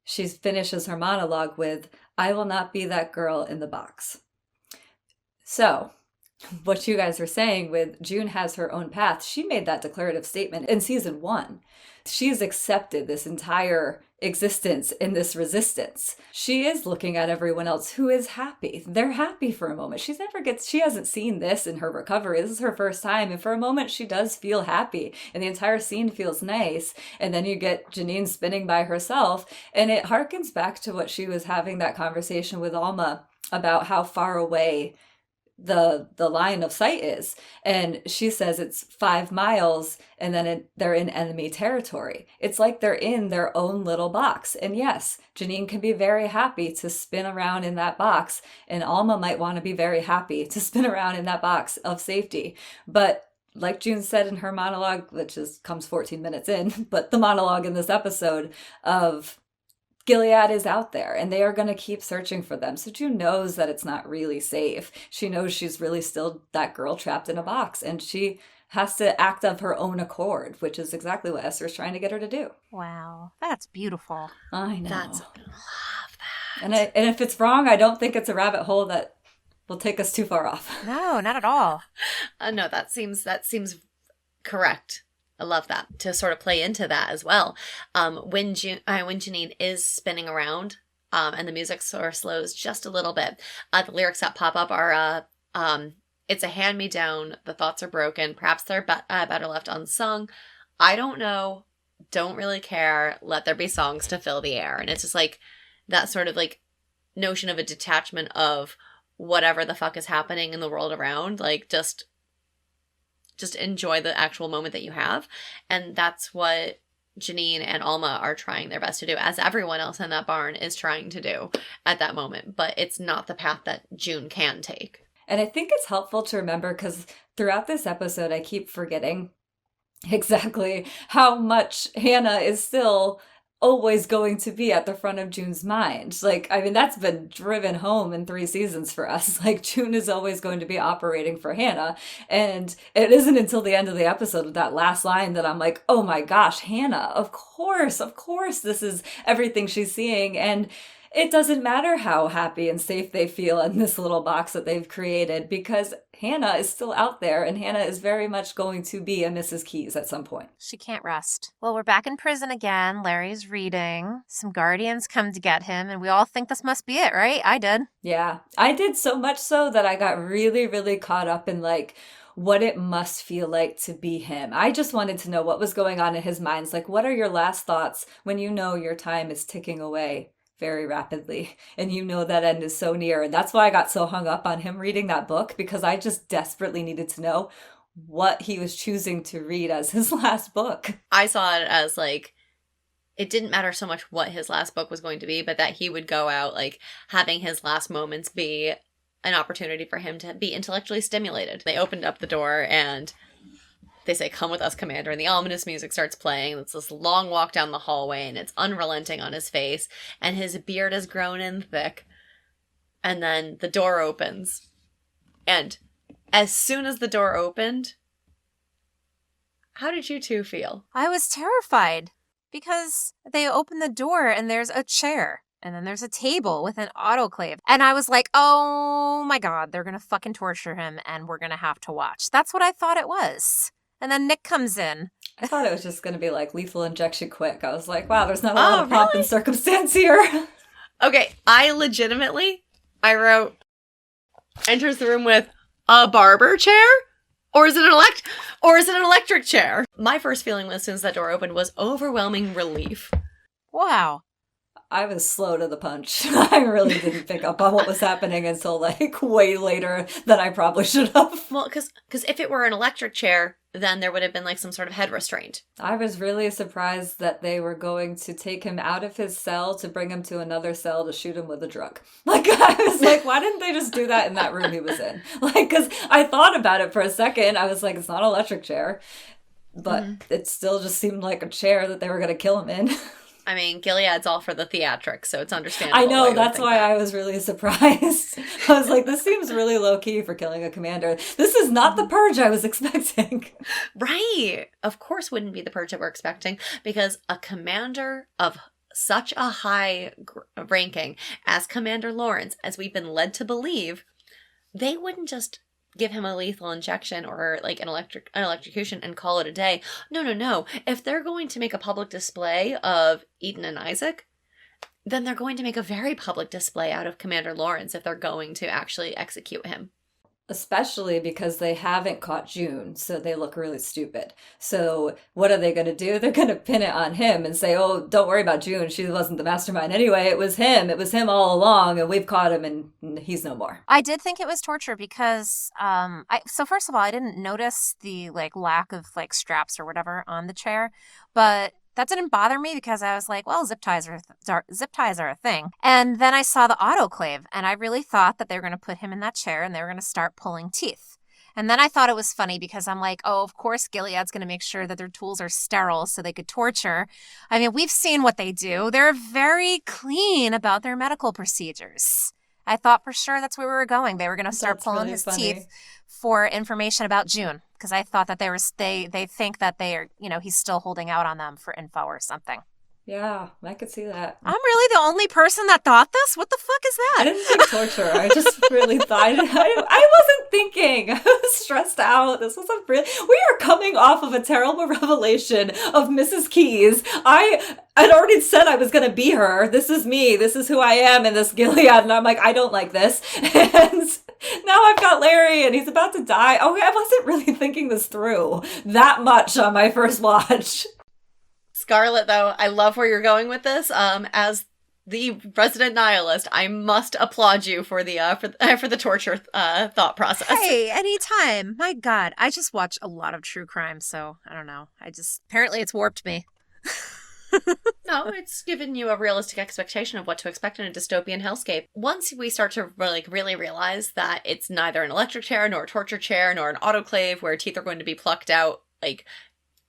she finishes her monologue with, I will not be that girl in the box. So, what you guys were saying with June has her own path, she made that declarative statement in season 1. She's accepted this entire existence in this resistance. She is looking at everyone else who is happy. They're happy for a moment. She hasn't seen this in her recovery. This is her first time. And for a moment, she does feel happy. And the entire scene feels nice. And then you get Janine spinning by herself. And it harkens back to what she was having that conversation with Alma about how far away the line of sight is. And she says it's 5 miles, and then they're in enemy territory. It's like they're in their own little box. And yes, Janine can be very happy to spin around in that box, and Alma might want to be very happy to spin around in that box of safety. But like June said in her monologue, which comes 14 minutes in, but the monologue in this episode of Gilead is out there, and they are going to keep searching for them. So June knows that it's not really safe. She knows she's really still that girl trapped in a box, and she has to act of her own accord, which is exactly what Esther's trying to get her to do. Wow, that's beautiful. I know. I love that. And if it's wrong, I don't think it's a rabbit hole that will take us too far off. No, not at all. No, that seems correct. I love that, to sort of play into that as well. When Janine is spinning around, and the music sort of slows just a little bit, the lyrics that pop up are, it's a hand-me-down, the thoughts are broken, perhaps they're better left unsung. I don't know, don't really care, let there be songs to fill the air. And it's just like that sort of like notion of a detachment of whatever the fuck is happening in the world around. Like, just enjoy the actual moment that you have. And that's what Janine and Alma are trying their best to do, as everyone else in that barn is trying to do at that moment. But it's not the path that June can take. And I think it's helpful to remember, because throughout this episode, I keep forgetting exactly how much Hannah is still always going to be at the front of June's mind. Like, I mean, that's been driven home in 3 seasons for us. Like, June is always going to be operating for Hannah. And it isn't until the end of the episode with that last line that I'm like, oh my gosh, Hannah, of course, this is everything she's seeing. And it doesn't matter how happy and safe they feel in this little box that they've created, because Hannah is still out there, and Hannah is very much going to be a Mrs. Keyes at some point. She can't rest. Well, we're back in prison again. Larry's reading. Some guardians come to get him, and we all think this must be it, right? I did. Yeah, I did, so much so that I got really, really caught up in like what it must feel like to be him. I just wanted to know what was going on in his mind. Like, what are your last thoughts when you know your time is ticking away very rapidly and you know that end is so near? And that's why I got so hung up on him reading that book, because I just desperately needed to know what he was choosing to read as his last book. I saw it as like, it didn't matter so much what his last book was going to be, but that he would go out like having his last moments be an opportunity for him to be intellectually stimulated. They opened up the door and they say, "Come with us, Commander," and the ominous music starts playing. It's this long walk down the hallway, and it's unrelenting on his face, and his beard has grown in thick. And then the door opens. And as soon as the door opened, how did you two feel? I was terrified because they open the door and there's a chair. And then there's a table with an autoclave. And I was like, oh my God, they're going to fucking torture him and we're going to have to watch. That's what I thought it was. And then Nick comes in. I thought it was just going to be like lethal injection quick. I was like, wow, there's not a lot of pomp and circumstance here. Okay, I wrote, enters the room with a barber chair? Or is it an electric chair? My first feeling as soon as that door opened was overwhelming relief. Wow. I was slow to the punch. I really didn't pick up on what was happening until like way later than I probably should have. Well, because if it were an electric chair, then there would have been like some sort of head restraint. I was really surprised that they were going to take him out of his cell to bring him to another cell to shoot him with a drug. Like, I was like, why didn't they just do that in that room he was in? Like, because I thought about it for a second. I was like, it's not an electric chair. But it still just seemed like a chair that they were going to kill him in. I mean, Gilead's all for the theatrics, so it's understandable. I know, that's why I was really surprised. I was like, this seems really low-key for killing a commander. This is not the purge I was expecting. Right. Of course wouldn't be the purge that we're expecting, because a commander of such a high ranking as Commander Lawrence, as we've been led to believe, they wouldn't just give him a lethal injection or like an electrocution and call it a day. No. If they're going to make a public display of Eden and Isaac, then they're going to make a very public display out of Commander Lawrence if they're going to actually execute him. Especially because they haven't caught June, so they look really stupid. So what are they going to do? They're going to pin it on him and say, oh, don't worry about June. She wasn't the mastermind anyway. It was him. It was him all along, and we've caught him, and he's no more. I did think it was torture because, so first of all, I didn't notice the, like, lack of, like, straps or whatever on the chair, but that didn't bother me because I was like, well, zip ties are a thing. And then I saw the autoclave, and I really thought that they were going to put him in that chair and they were going to start pulling teeth. And then I thought it was funny because I'm like, oh, of course Gilead's going to make sure that their tools are sterile so they could torture. I mean, we've seen what they do. They're very clean about their medical procedures. I thought for sure that's where we were going. They were going to start pulling really his teeth for information about June, because I thought that they think that they are, he's still holding out on them for info or something. Yeah, I could see that. I'm really the only person that thought this? What the fuck is that? I didn't think torture. I just really thought, I wasn't thinking. I was stressed out. This was we are coming off of a terrible revelation of Mrs. Keyes. I'd already said I was going to be her. This is me. This is who I am in this Gilead. And I'm like, I don't like this. And now I've got Larry and he's about to die. Oh, I wasn't really thinking this through that much on my first watch. Scarlett, though, I love where you're going with this. As the resident nihilist, I must applaud you for the torture thought process. Hey, anytime. My God, I just watch a lot of true crime, so I don't know. Apparently it's warped me. No, it's given you a realistic expectation of what to expect in a dystopian hellscape. Once we start to really realize that it's neither an electric chair, nor a torture chair, nor an autoclave where teeth are going to be plucked out,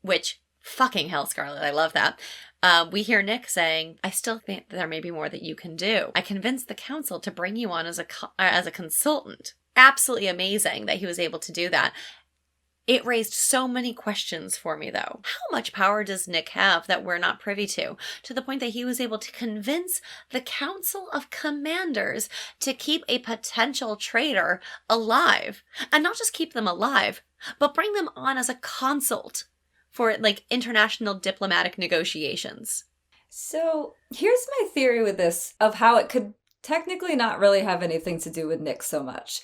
which fucking hell, Scarlett, I love that. We hear Nick saying, I still think there may be more that you can do. I convinced the council to bring you on as a consultant. Absolutely amazing that he was able to do that. It raised so many questions for me, though. How much power does Nick have that we're not privy to the point that he was able to convince the Council of Commanders to keep a potential traitor alive? And not just keep them alive, but bring them on as a consult for, international diplomatic negotiations. So here's my theory with this of how it could technically not really have anything to do with Nick so much.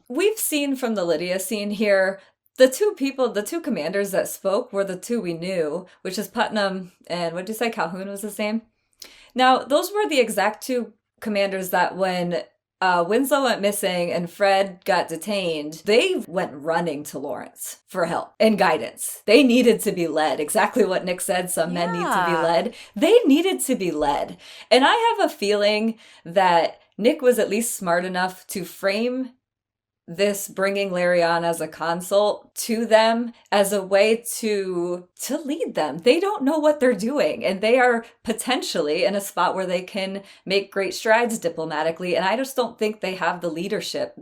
We've seen from the Lydia scene here, the two commanders that spoke were the two we knew, which is Putnam and what did you say, Calhoun was his name? Now, those were the exact two commanders that when Winslow went missing and Fred got detained, they went running to Lawrence for help and guidance. They needed to be led. Exactly what Nick said, some men need to be led. They needed to be led. And I have a feeling that Nick was at least smart enough to frame this bringing Larry on as a consult to them as a way to lead them. They don't know what they're doing, and they are potentially in a spot where they can make great strides diplomatically, and I just don't think they have the leadership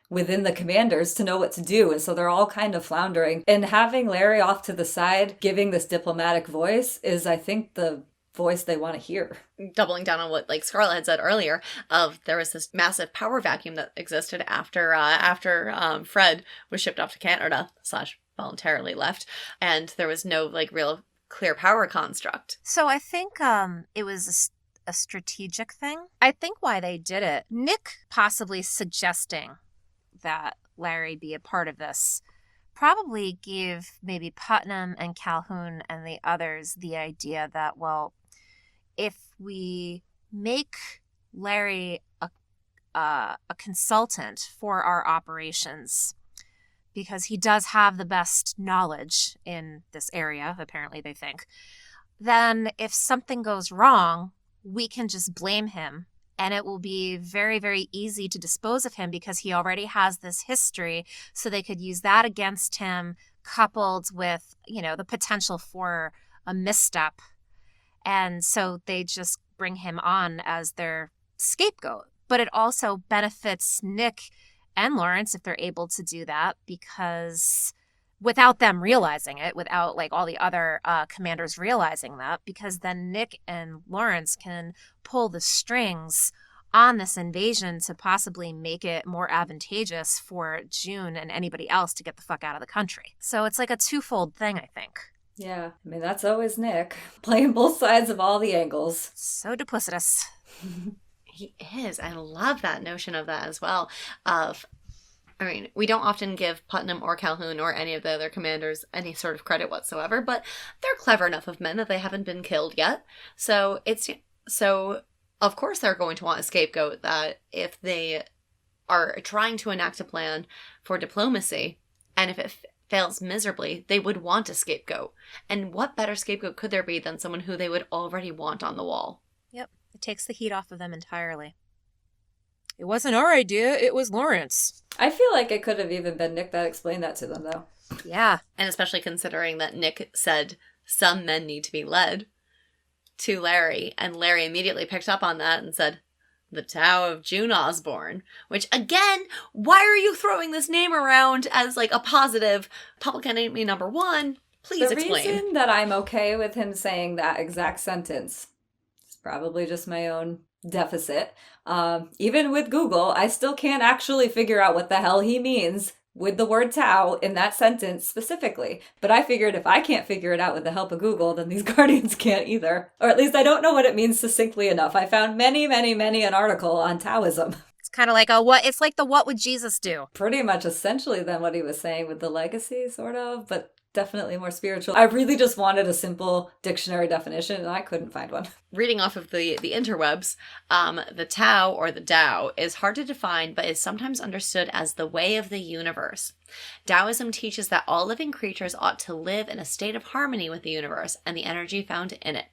within the commanders to know what to do, and so they're all kind of floundering. And having Larry off to the side, giving this diplomatic voice is, I think, the voice they want to hear. Doubling down on what Scarlett had said earlier, there was this massive power vacuum that existed after Fred was shipped off to Canada / voluntarily left, and there was no real clear power construct. So I think it was a strategic thing. I think why they did it, Nick possibly suggesting that Larry be a part of this probably gave maybe Putnam and Calhoun and the others the idea that, well, if we make Larry a consultant for our operations, because he does have the best knowledge in this area, apparently they think, then if something goes wrong, we can just blame him. And it will be very, very easy to dispose of him because he already has this history. So they could use that against him, coupled with, the potential for a misstep. And so they just bring him on as their scapegoat. But it also benefits Nick and Lawrence if they're able to do that, because without them realizing it, without all the other commanders realizing that, because then Nick and Lawrence can pull the strings on this invasion to possibly make it more advantageous for June and anybody else to get the fuck out of the country. So it's a twofold thing, I think. Yeah, I mean, that's always Nick, playing both sides of all the angles. So duplicitous. He is. I love that notion of that as well. We don't often give Putnam or Calhoun or any of the other commanders any sort of credit whatsoever, but they're clever enough of men that they haven't been killed yet. So of course they're going to want a scapegoat that if they are trying to enact a plan for diplomacy, and if it fails miserably, they would want a scapegoat. And what better scapegoat could there be than someone who they would already want on the wall? Yep. It takes the heat off of them entirely. It wasn't our idea, it was Lawrence. I feel like it could have even been Nick that explained that to them, though. Yeah. And especially considering that Nick said some men need to be led to Larry, and Larry immediately picked up on that and said, the Tao of June Osborne, which, again, why are you throwing this name around as a positive public enemy number one? Please explain. The reason that I'm okay with him saying that exact sentence is probably just my own deficit. Even with Google, I still can't actually figure out what the hell he means with the word Tao in that sentence specifically. But I figured if I can't figure it out with the help of Google, then these Guardians can't either. Or at least I don't know what it means succinctly enough. I found many an article on Taoism. It's kind of like what would Jesus do? Pretty much essentially then what he was saying with the legacy, sort of. But definitely more spiritual. I really just wanted a simple dictionary definition, and I couldn't find one. Reading off of the interwebs, the Tao or the Tao is hard to define, but is sometimes understood as the way of the universe. Taoism teaches that all living creatures ought to live in a state of harmony with the universe and the energy found in it.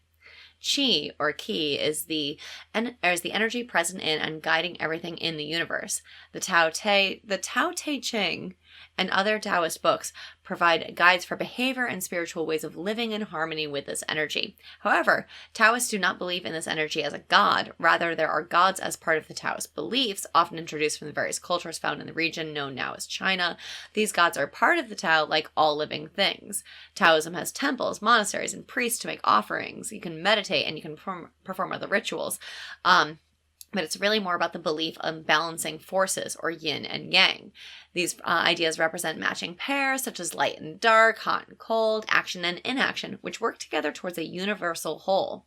Qi, or Qi, is the energy present in and guiding everything in the universe. The Tao Te Ching and other Taoist books provide guides for behavior and spiritual ways of living in harmony with this energy. However, Taoists do not believe in this energy as a god. Rather, there are gods as part of the Taoist beliefs, often introduced from the various cultures found in the region known now as China. These gods are part of the Tao like all living things. Taoism has temples, monasteries, and priests to make offerings. You can meditate and you can perform other rituals. But it's really more about the belief of balancing forces, or yin and yang. These ideas represent matching pairs, such as light and dark, hot and cold, action and inaction, which work together towards a universal whole.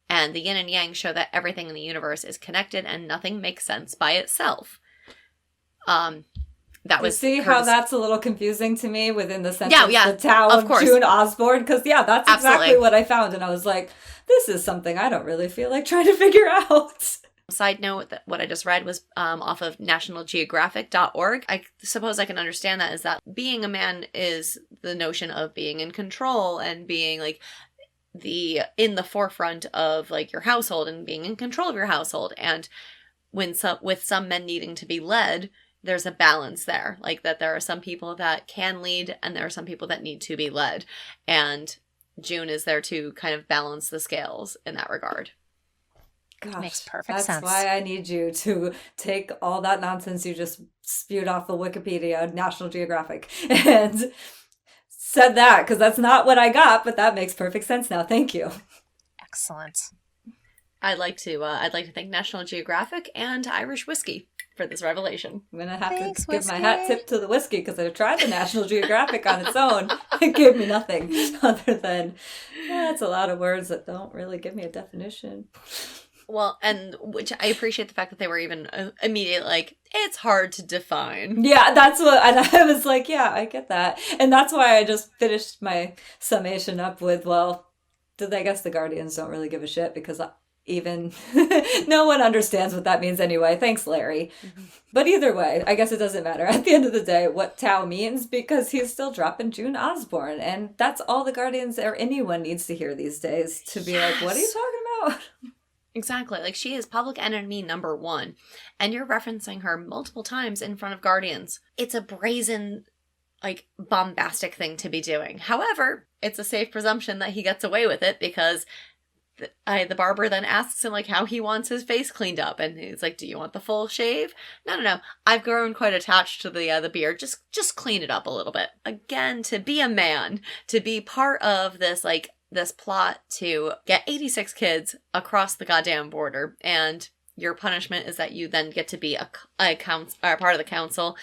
And the yin and yang show that everything in the universe is connected and nothing makes sense by itself. How that's a little confusing to me within the sentence, the Tao of course. June Osborne, because that's exactly Absolutely. what I found, and I was like, this is something I don't really feel like trying to figure out. Side note, that what I just read was off of nationalgeographic.org. I suppose I can understand that is that being a man is the notion of being in control and being like in the forefront of like your household and being in control of your household. And with some men needing to be led, there's a balance there. Like that there are some people that can lead and there are some people that need to be led. And June is there to kind of balance the scales in that regard. Gosh, makes perfect sense. That's why I need you to take all that nonsense you just spewed off of Wikipedia, National Geographic, and said that, because that's not what I got, but that makes perfect sense now. Thank you. Excellent. I'd like to thank National Geographic and Irish whiskey for this revelation. I'm gonna have Thanks, to give my whiskey. hat tip to the whiskey, because I tried the National Geographic on its own. It gave me nothing other than it's a lot of words that don't really give me a definition. Well, and which I appreciate the fact that they were even immediately like, it's hard to define. Yeah, that's what, and I was like, yeah, I get that. And that's why I just finished my summation up with, well, I guess the Guardians don't really give a shit, because even no one understands what that means anyway. Thanks, Larry. Mm-hmm. But either way, I guess it doesn't matter at the end of the day what Tao means, because he's still dropping June Osborne. And that's all the Guardians or anyone needs to hear these days, to be like, what are you talking about? Exactly. Like, she is public enemy number one. And you're referencing her multiple times in front of Guardians. It's a brazen, like, bombastic thing to be doing. However, it's a safe presumption that he gets away with it, because the barber then asks him, like, how he wants his face cleaned up. And he's like, do you want the full shave? No. I've grown quite attached to the beard. Just clean it up a little bit. Again, to be a man, to be part of this, like, this plot to get 86 kids across the goddamn border, and your punishment is that you then get to be a part of the council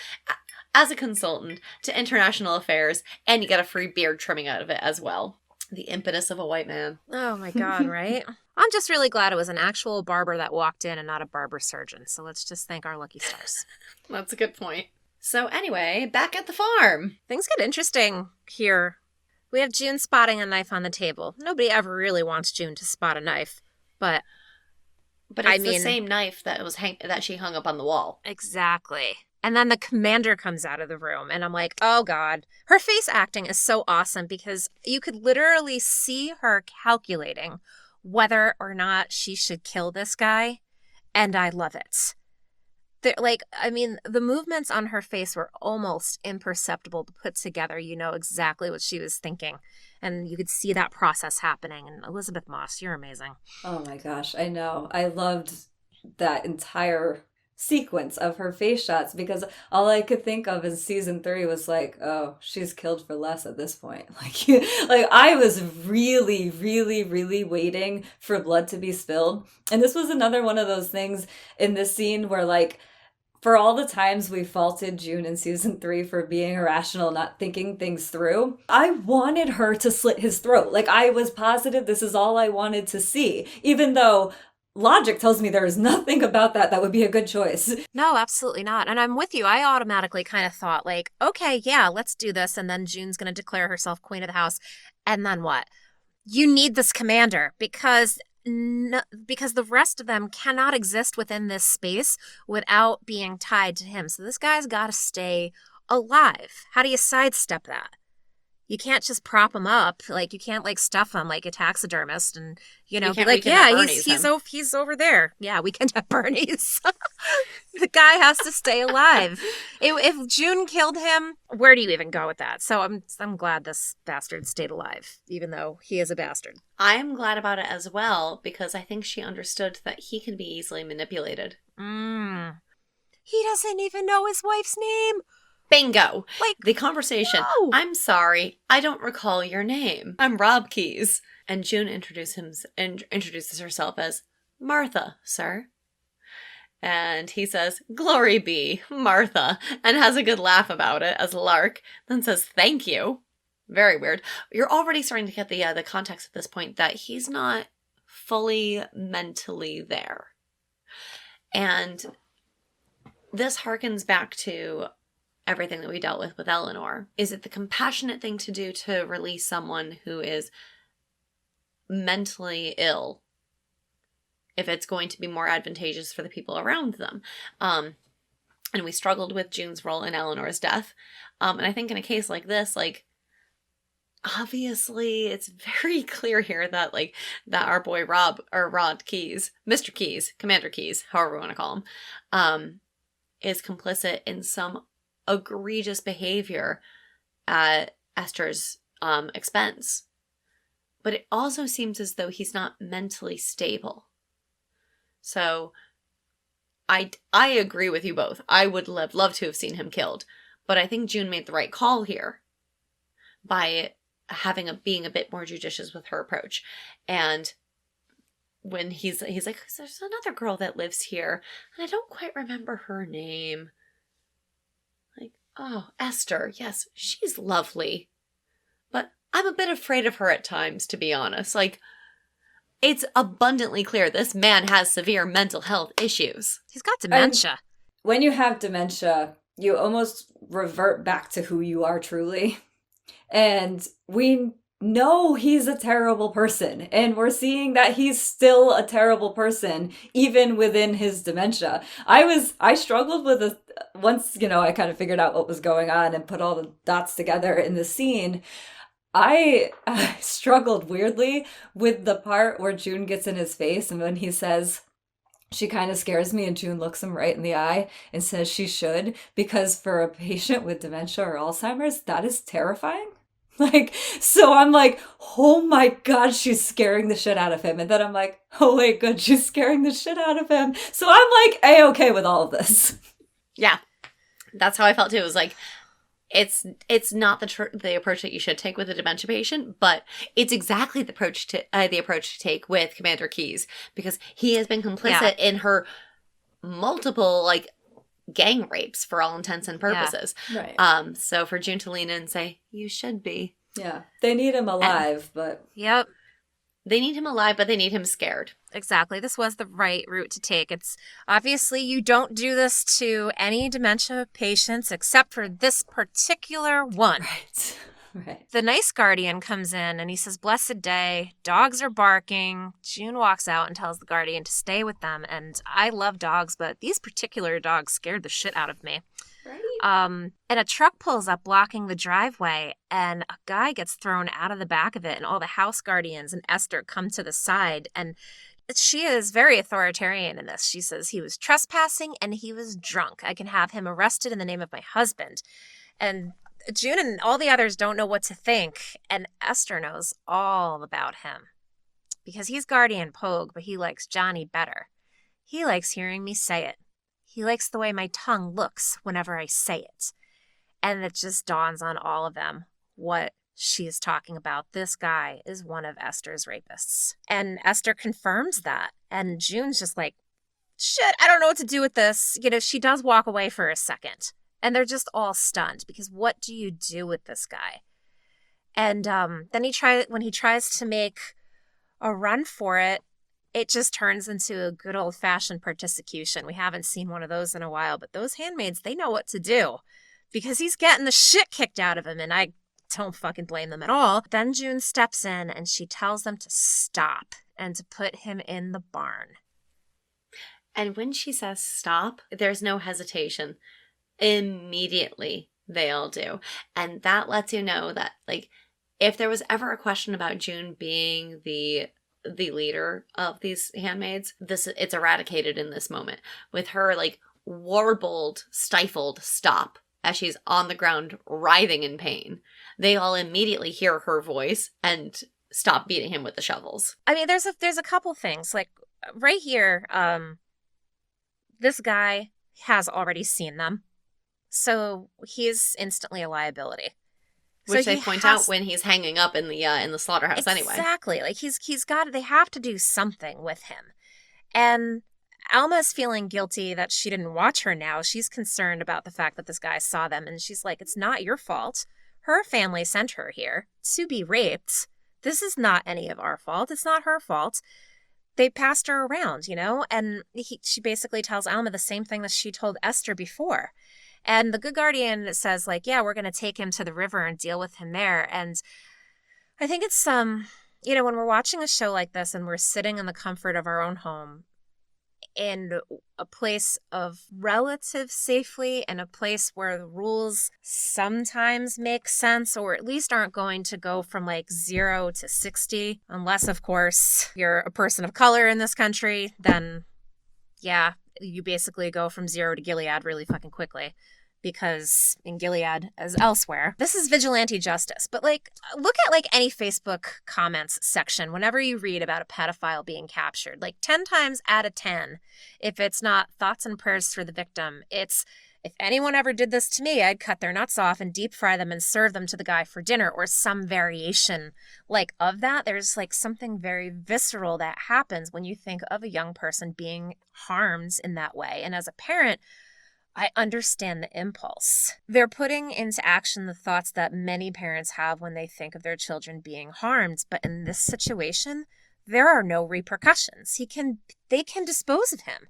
as a consultant to international affairs, and you get a free beard trimming out of it as well. The impetus of a white man. Oh my God, right? I'm just really glad it was an actual barber that walked in and not a barber surgeon. So let's just thank our lucky stars. That's a good point. So anyway, back at the farm. Things get interesting here. We have June spotting a knife on the table. Nobody ever really wants June to spot a knife, but it's the same knife that was that she hung up on the wall. Exactly. And then the commander comes out of the room, and I'm like, oh God. Her face acting is so awesome, because you could literally see her calculating whether or not she should kill this guy, and I love it. The movements on her face were almost imperceptible to put together. You know exactly what she was thinking. And you could see that process happening. And Elizabeth Moss, you're amazing. Oh my gosh, I know. I loved that entire sequence of her face shots, because all I could think of in season 3 was like, oh, she's killed for less at this point. Like I was really, really, really waiting for blood to be spilled. And this was another one of those things in this scene where, like, for all the times we faulted June in season 3 for being irrational, not thinking things through, I wanted her to slit his throat. Like, I was positive this is all I wanted to see. Even though logic tells me there is nothing about that would be a good choice. No, absolutely not. And I'm with you. I automatically kind of thought like, okay, yeah, let's do this. And then June's going to declare herself queen of the house. And then what? You need this commander because because the rest of them cannot exist within this space without being tied to him. So this guy's got to stay alive. How do you sidestep that? You can't just prop him up. Like, you can't, like, stuff him like a taxidermist and, you know, be like, yeah, he's over there. Yeah, we can have Bernie's. The guy has to stay alive. If June killed him, where do you even go with that? So I'm glad this bastard stayed alive, even though he is a bastard. I'm glad about it as well, because I think she understood that he can be easily manipulated. He doesn't even know his wife's name. Bingo! Like, the conversation. No. I'm sorry, I don't recall your name. I'm Rob Keyes. And June introduces herself as Martha, sir. And he says, glory be, Martha, and has a good laugh about it as Lark, then says, thank you. Very weird. You're already starting to get the context at this point that he's not fully mentally there. And this harkens back to everything that we dealt with Eleanor. Is it the compassionate thing to do to release someone who is mentally ill if it's going to be more advantageous for the people around them? And we struggled with June's role in Eleanor's death. And I think in a case like this, like, obviously it's very clear here that our boy Rod Keyes, Mr. Keyes, Commander Keyes, however we want to call him, is complicit in some egregious behavior at Esther's expense. But it also seems as though he's not mentally stable. So I agree with you both. I would love to have seen him killed. But I think June made the right call here by being a bit more judicious with her approach. And when he's like, there's another girl that lives here, and I don't quite remember her name. Like, oh, Esther, yes, she's lovely. But I'm a bit afraid of her at times, to be honest. Like, it's abundantly clear this man has severe mental health issues. He's got dementia. And when you have dementia, you almost revert back to who you are truly. And we know he's a terrible person. And we're seeing that he's still a terrible person, even within his dementia. I struggled with it once, I kind of figured out what was going on and put all the dots together in the scene. I struggled weirdly with the part where June gets in his face, and when he says, she kind of scares me, and June looks him right in the eye and says she should, because for a patient with dementia or Alzheimer's, that is terrifying. So I'm like, oh my God, she's scaring the shit out of him. And then I'm like, oh wait, good, she's scaring the shit out of him. So I'm like, A-okay with all of this. Yeah, that's how I felt too. It was like, it's not the approach that you should take with a dementia patient, but it's exactly the approach to take with Commander Keyes, because he has been complicit in her multiple gang rapes for all intents and purposes. Yeah. Right. So for June to lean in and say, you should be. Yeah. They need him alive, but Yep. They need him alive, but they need him scared. Exactly. This was the right route to take. It's obviously you don't do this to any dementia patients except for this particular one. Right. The nice guardian comes in and he says, blessed day, dogs are barking. June walks out and tells the guardian to stay with them. And I love dogs, but these particular dogs scared the shit out of me. Right. And a truck pulls up blocking the driveway, and a guy gets thrown out of the back of it, and all the house guardians and Esther come to the side, and she is very authoritarian in this. She says he was trespassing and he was drunk. I can have him arrested in the name of my husband. And June and all the others don't know what to think, and Esther knows all about him because he's guardian Pogue, but he likes Johnny better. He likes hearing me say it. He likes the way my tongue looks whenever I say it. And it just dawns on all of them what she is talking about. This guy is one of Esther's rapists. And Esther confirms that. And June's just like, shit, I don't know what to do with this. She does walk away for a second. And they're just all stunned because what do you do with this guy? And then when he tries to make a run for it, it just turns into a good old-fashioned persecution. We haven't seen one of those in a while, but those handmaids, they know what to do because he's getting the shit kicked out of him, and I don't fucking blame them at all. Then June steps in and she tells them to stop and to put him in the barn. And when she says stop, there's no hesitation. Immediately, they all do. And that lets you know that, like, if there was ever a question about June being the leader of these handmaids, it's eradicated in this moment. With her, like, warbled, stifled stop as she's on the ground writhing in pain. They all immediately hear her voice and stop beating him with the shovels. I mean, there's a couple things. Like, right here, this guy has already seen them. So he's instantly a liability. Which they point out when he's hanging up in the slaughterhouse anyway. Exactly. Like they have to do something with him. And Alma's feeling guilty that she didn't watch her now. She's concerned about the fact that this guy saw them. And she's like, it's not your fault. Her family sent her here to be raped. This is not any of our fault. It's not her fault. They passed her around, you know? And she basically tells Alma the same thing that she told Esther before. And the Good Guardian says, like, yeah, we're going to take him to the river and deal with him there. And I think it's, you know, when we're watching a show like this and we're sitting in the comfort of our own home in a place of relative safely and a place where the rules sometimes make sense or at least aren't going to go from like 0 to 60, unless, of course, you're a person of color in this country, then, yeah, you basically go from 0 to Gilead really fucking quickly. Because in Gilead, as elsewhere, this is vigilante justice. But, like, look at, like, any Facebook comments section whenever you read about a pedophile being captured. Like, 10 times out of 10, if it's not thoughts and prayers for the victim, it's, if anyone ever did this to me, I'd cut their nuts off and deep fry them and serve them to the guy for dinner, or some variation, like, of that. There's, like, something very visceral that happens when you think of a young person being harmed in that way. And as a parent, I understand the impulse. They're putting into action the thoughts that many parents have when they think of their children being harmed. But in this situation, there are no repercussions. They can dispose of him.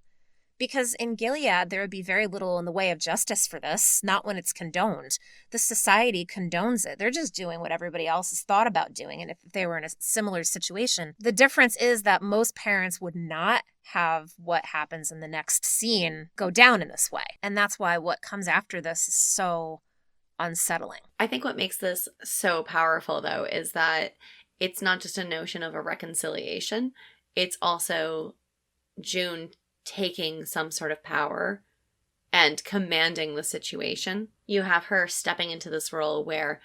Because in Gilead, there would be very little in the way of justice for this, not when it's condoned. The society condones it. They're just doing what everybody else has thought about doing. And if they were in a similar situation, the difference is that most parents would not have what happens in the next scene go down in this way. And that's why what comes after this is so unsettling. I think what makes this so powerful, though, is that it's not just a notion of a reconciliation. It's also June taking some sort of power and commanding the situation. You have her stepping into this role where,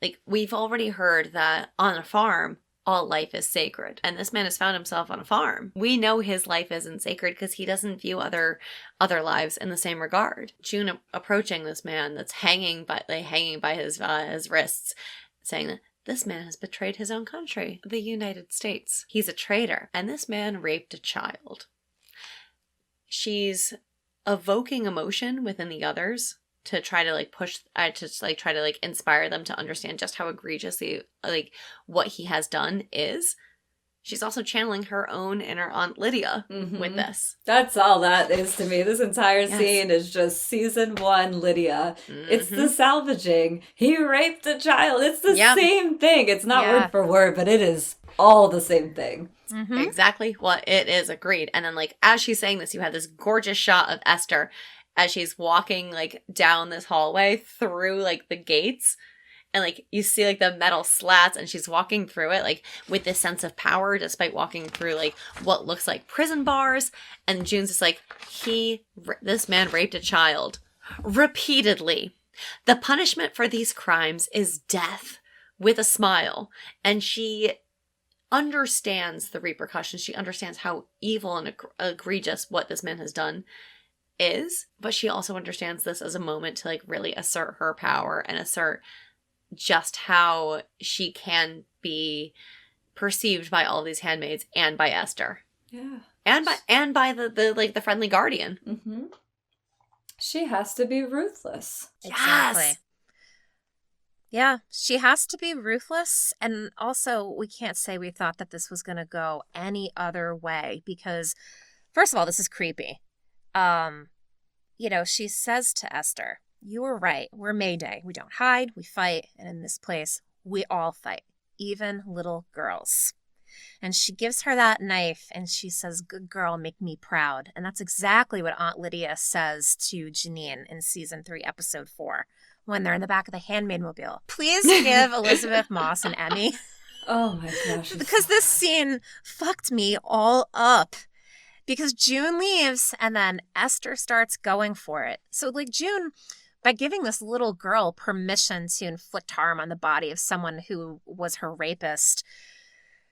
like, we've already heard that on a farm, all life is sacred. And this man has found himself on a farm. We know his life isn't sacred because he doesn't view other lives in the same regard. June approaching this man that's hanging by his wrists, saying that this man has betrayed his own country, the United States. He's a traitor. And this man raped a child. She's evoking emotion within the others to try to try to inspire them to understand just how egregiously what he has done is. She's also channeling her own inner Aunt Lydia with this. That's all that is to me. This entire scene is just season 1 Lydia. It's the salvaging. He raped a child. It's the same thing. It's not word for word, but it is all the same thing. Exactly what it is. Agreed. And then, like, as she's saying this, you have this gorgeous shot of Esther as she's walking, like, down this hallway through, like, the gates. And, like, you see, like, the metal slats, and she's walking through it, like, with this sense of power, despite walking through, like, what looks like prison bars. And June's just like, this man raped a child repeatedly. The punishment for these crimes is death, with a smile. And she understands the repercussions. She understands how evil and egregious what this man has done is. But she also understands this as a moment to, like, really assert her power and assert just how she can be perceived by all these handmaids and by Esther. Yeah. And by the friendly guardian. She has to be ruthless. Exactly. Yeah, she has to be ruthless. And also, we can't say we thought that this was going to go any other way because, first of all, this is creepy. Um, she says to Esther, "You were right. We're Mayday. We don't hide, we fight. And in this place, we all fight, even little girls." And she gives her that knife and she says, "Good girl, make me proud." And that's exactly what Aunt Lydia says to Janine in season 3, episode 4, when they're in the back of the Handmaid mobile. Please give Elizabeth Moss an Emmy. Oh my gosh. Because this scene fucked me all up. Because June leaves and then Esther starts going for it. So, like, June, by giving this little girl permission to inflict harm on the body of someone who was her rapist,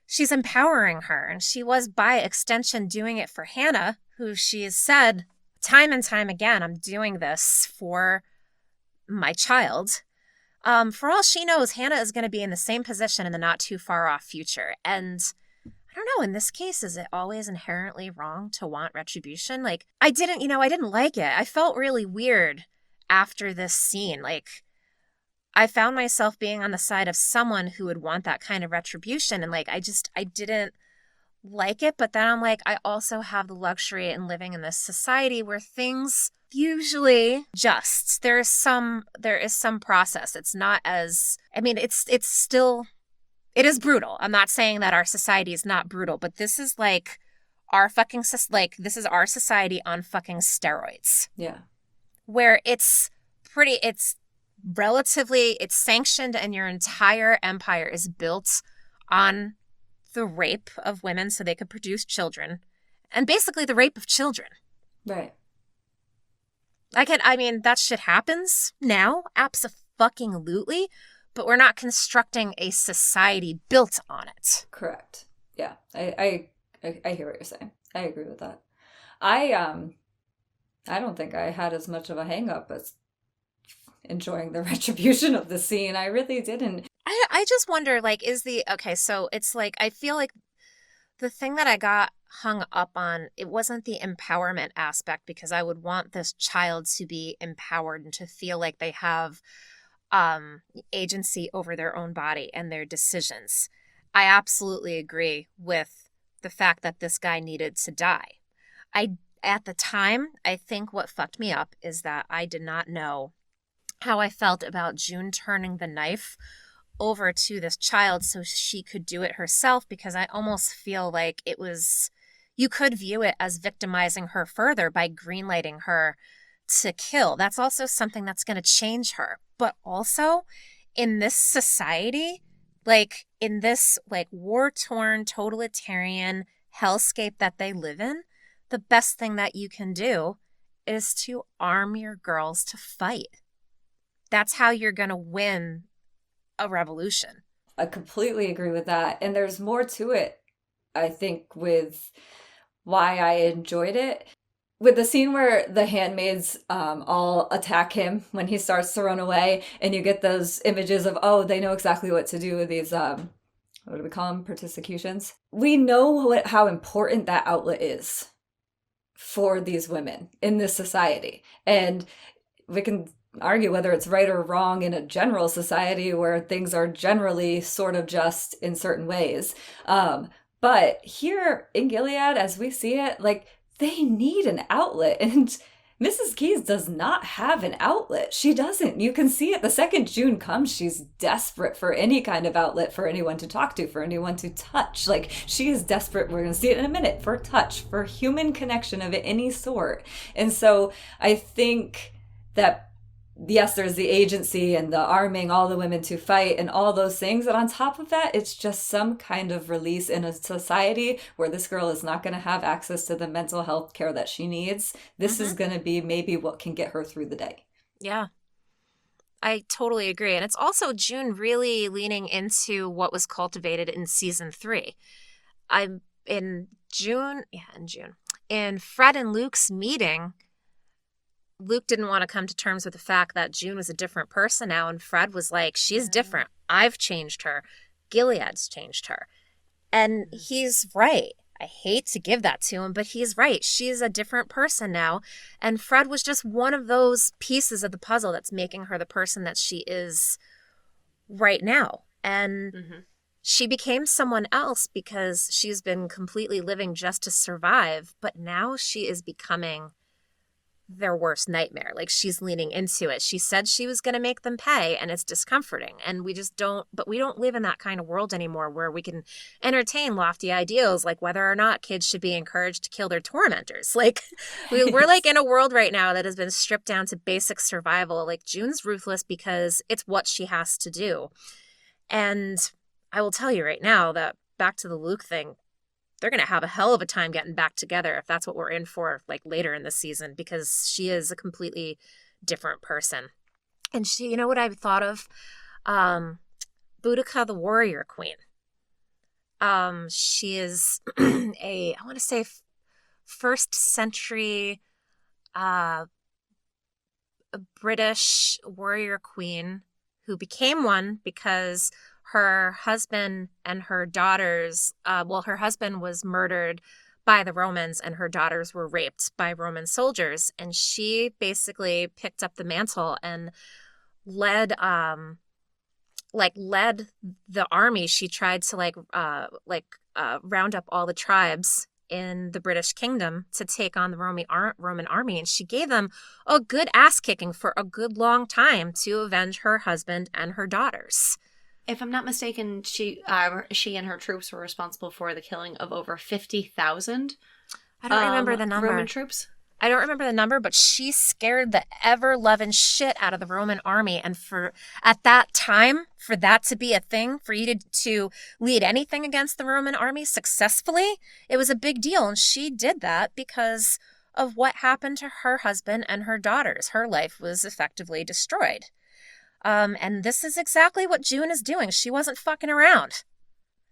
she's empowering her. And she was, by extension, doing it for Hannah, who she has said time and time again, "I'm doing this for my child." For all she knows, Hannah is going to be in the same position in the not too far off future. And I don't know, in this case, is it always inherently wrong to want retribution? Like, I didn't like it. I felt really weird after this scene. Like, I found myself being on the side of someone who would want that kind of retribution. And like, I didn't like it. But then I'm like, I also have the luxury in living in this society where things usually there is some process. It's not as, I mean, it is brutal. I'm not saying that our society is not brutal, but this is like this is our society on fucking steroids. Yeah. Where it's sanctioned and your entire empire is built on the rape of women so they could produce children. And basically the rape of children. Right. That shit happens now, abso-fucking-lutely, but we're not constructing a society built on it. Correct. Yeah, I hear what you're saying. I agree with that. I don't think I had as much of a hang up as enjoying the retribution of the scene. I really didn't. I just wonder, like, so it's like, I feel like the thing that I got hung up on, it wasn't the empowerment aspect, because I would want this child to be empowered and to feel like they have agency over their own body and their decisions. I absolutely agree with the fact that this guy needed to die. At the time, I think what fucked me up is that I did not know how I felt about June turning the knife over to this child so she could do it herself, because I almost feel like you could view it as victimizing her further by greenlighting her to kill. That's also something that's going to change her. But also, in this society, like in this like war-torn, totalitarian hellscape that they live in, the best thing that you can do is to arm your girls to fight. That's how you're going to win a revolution. I completely agree with that. And there's more to it, I think, with why I enjoyed it. With the scene where the handmaids all attack him when he starts to run away, and you get those images of, oh, they know exactly what to do with these, what do we call them? Persecutions. We know how important that outlet is for these women in this society. And we can argue whether it's right or wrong in a general society where things are generally sort of just in certain ways. But here in Gilead, as we see it, like, they need an outlet. And Mrs. Keyes does not have an outlet. She doesn't. You can see it. The second June comes, she's desperate for any kind of outlet, for anyone to talk to, for anyone to touch. Like, she is desperate, we're going to see it in a minute, for touch, for human connection of any sort. And so I think that, yes, there's the agency and the arming all the women to fight and all those things. And on top of that, it's just some kind of release in a society where this girl is not going to have access to the mental health care that she needs. This is going to be maybe what can get her through the day. Yeah, I totally agree. And it's also June really leaning into what was cultivated in season 3. In Fred and Luke's meeting, Luke didn't want to come to terms with the fact that June was a different person now. And Fred was like, she's different. I've changed her. Gilead's changed her. And he's right. I hate to give that to him, but he's right. She's a different person now. And Fred was just one of those pieces of the puzzle that's making her the person that she is right now. And Mm-hmm. she became someone else because she's been completely living just to survive, but now she is becoming their worst nightmare. Like, she's leaning into it. She said she was going to make them pay, and it's discomforting. And we just don't, but we don't live in that kind of world anymore where we can entertain lofty ideals, like whether or not kids should be encouraged to kill their tormentors. Like, we're like in a world right now that has been stripped down to basic survival. Like, June's ruthless because it's what she has to do. And I will tell you right now that, back to the Luke thing, they're going to have a hell of a time getting back together if that's what we're in for, like, later in the season, because she is a completely different person. And she, you know what I've thought of? Boudica, the warrior queen. She is I want to say first century a British warrior queen who became one because her husband and her daughters, her husband was murdered by the Romans and her daughters were raped by Roman soldiers. And she basically picked up the mantle and led the army. She tried to round up all the tribes in the British kingdom to take on the Roman army. And she gave them a good ass kicking for a good long time to avenge her husband and her daughters. If I'm not mistaken, she and her troops were responsible for the killing of over 50,000. I don't remember the number. Roman troops. I don't remember the number, but she scared the ever-loving shit out of the Roman army. And at that time, for that to be a thing, for you to lead anything against the Roman army successfully, it was a big deal. And she did that because of what happened to her husband and her daughters. Her life was effectively destroyed. And this is exactly what June is doing. She wasn't fucking around.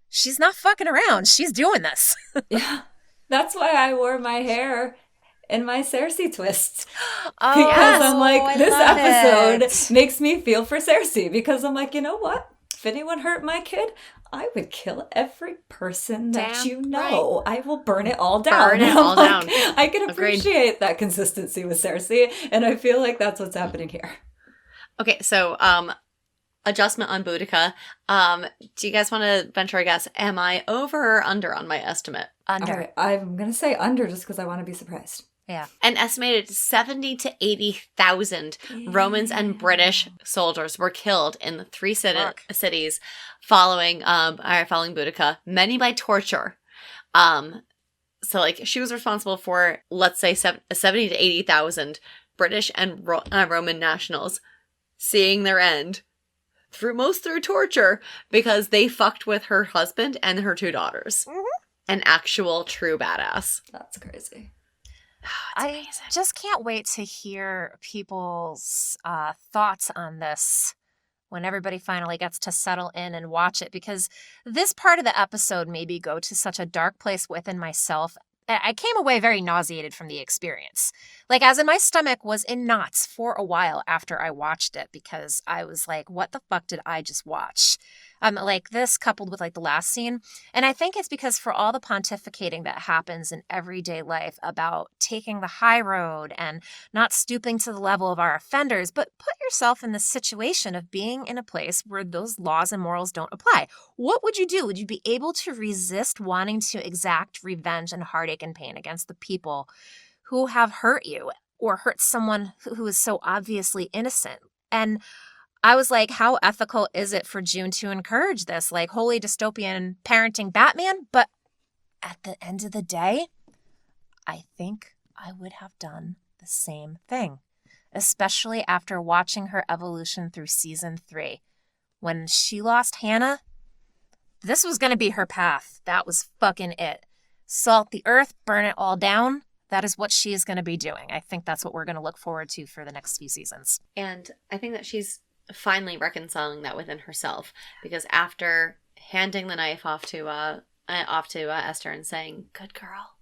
She's not fucking around. She's doing this. Yeah. That's why I wore my hair in my Cersei twist. Oh, because I'm like, I this love episode it. makes me feel for Cersei. Because I'm like, you know what? If anyone hurt my kid, I would kill every person that Damn you know. right. I will burn it all down. Burn it And I'm all like, down. I can Agreed. appreciate that consistency with Cersei. And I feel like that's what's happening here. Okay, so adjustment on Boudica. Do you guys want to venture a guess? Am I over or under on my estimate? Under. All right, I'm going to say under just because I want to be surprised. Yeah. An estimated 70 to 80,000 Romans and British soldiers were killed in the three cities following Boudica, many by torture. So, like, she was responsible for, let's say, 70 to 80,000 British and Roman nationals seeing their end through torture because they fucked with her husband and her two daughters. Mm-hmm. An actual true badass. That's crazy. I just can't wait to hear people's thoughts on this when everybody finally gets to settle in and watch it, because this part of the episode made me go to such a dark place within myself. I came away very nauseated from the experience. Like, as in, my stomach was in knots for a while after I watched it, because I was like, what the fuck did I just watch? Like, this coupled with, like, the last scene. And I think it's because for all the pontificating that happens in everyday life about taking the high road and not stooping to the level of our offenders, but put yourself in the situation of being in a place where those laws and morals don't apply. What would you do? Would you be able to resist wanting to exact revenge and heartache and pain against the people who have hurt you or hurt someone who is so obviously innocent? And I was like, how ethical is it for June to encourage this, like, holy dystopian parenting Batman? But at the end of the day, I think I would have done the same thing, especially after watching her evolution through season 3. When she lost Hannah, this was going to be her path. That was fucking it. Salt the earth, burn it all down. That is what she is going to be doing. I think that's what we're going to look forward to for the next few seasons. And I think that she's finally reconciling that within herself, because after handing the knife off to Esther and saying, "Good girl,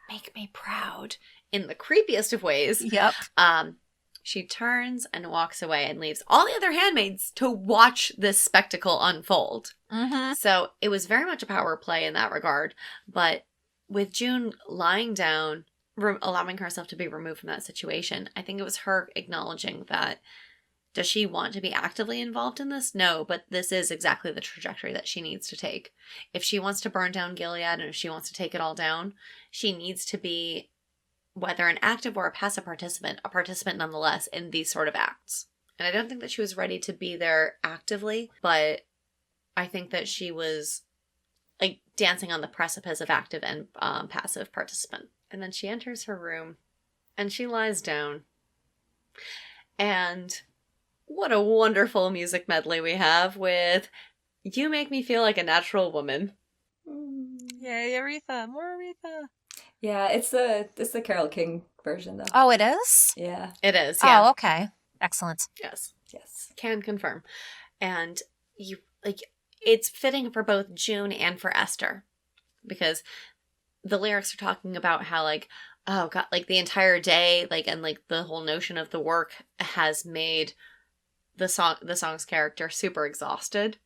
make me proud," in the creepiest of ways, Yep. she turns and walks away and leaves all the other handmaids to watch this spectacle unfold. Mm-hmm. So it was very much a power play in that regard. But with June lying down, allowing herself to be removed from that situation, I think it was her acknowledging that Does she want to be actively involved in this? No, but this is exactly the trajectory that she needs to take. If she wants to burn down Gilead and if she wants to take it all down, she needs to be, whether an active or a passive participant, a participant nonetheless in these sort of acts. And I don't think that she was ready to be there actively, but I think that she was like dancing on the precipice of active and passive participant. And then she enters her room and she lies down. And what a wonderful music medley we have with You Make Me Feel Like a Natural Woman. Yay, Aretha. More Aretha. Yeah, it's the Carole King version, though. Oh, it is? Yeah. It is, yeah. Oh, okay. Excellent. Yes. Yes. Can confirm. And you like it's fitting for both June and for Esther. Because the lyrics are talking about how like, oh god, like the entire day, like, and like the whole notion of the work has made the song's character super exhausted.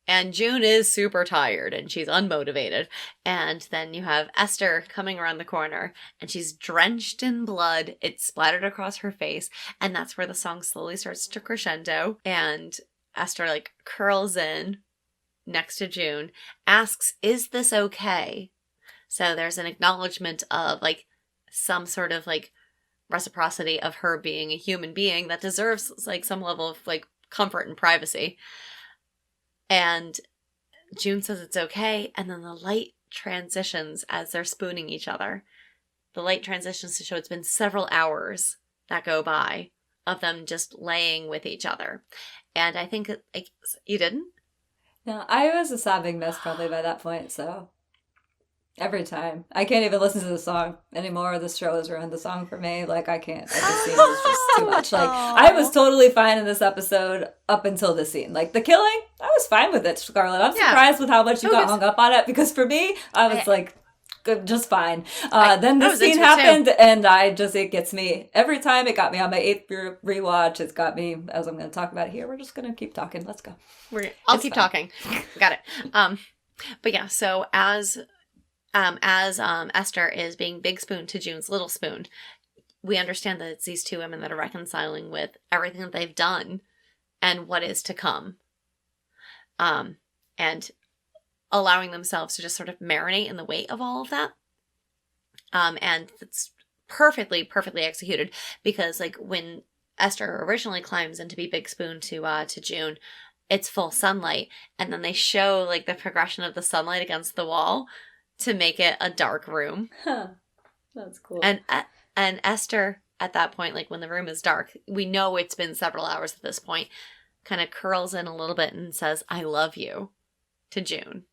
And June is super tired and she's unmotivated. And then you have Esther coming around the corner and she's drenched in blood. It's splattered across her face. And that's where the song slowly starts to crescendo. And Esther like curls in next to June, asks, "Is this okay?" So there's an acknowledgement of like some sort of like reciprocity of her being a human being that deserves like some level of like comfort and privacy. And June says it's okay, and then the light transitions as they're spooning each other. The light transitions to show it's been several hours that go by of them just laying with each other. And I think like you didn't? No, I was a sobbing mess probably by that point, so every time. I can't even listen to the song anymore. The show has ruined the song for me. Like, I can't. Like, the scene was just too much. Like, I was totally fine in this episode up until this scene. Like, the killing, I was fine with it, Scarlett. I'm surprised with how much you got hung up on it, because for me, I was like, good, just fine. Then this scene happened, and it gets me. Every time it got me on my 8th rewatch. It's got me, as I'm going to talk about it here. We're just going to keep talking. Let's go. I'll keep talking. Got it. But yeah, so as Esther is being Big Spoon to June's Little Spoon, we understand that it's these two women that are reconciling with everything that they've done and what is to come. And allowing themselves to just sort of marinate in the weight of all of that. And it's perfectly executed, because like when Esther originally climbs in to be Big Spoon to June, it's full sunlight, and then they show like the progression of the sunlight against the wall to make it a dark room. Huh. That's cool. And Esther at that point, like when the room is dark, we know it's been several hours at this point, kind of curls in a little bit and says, "I love you," to June.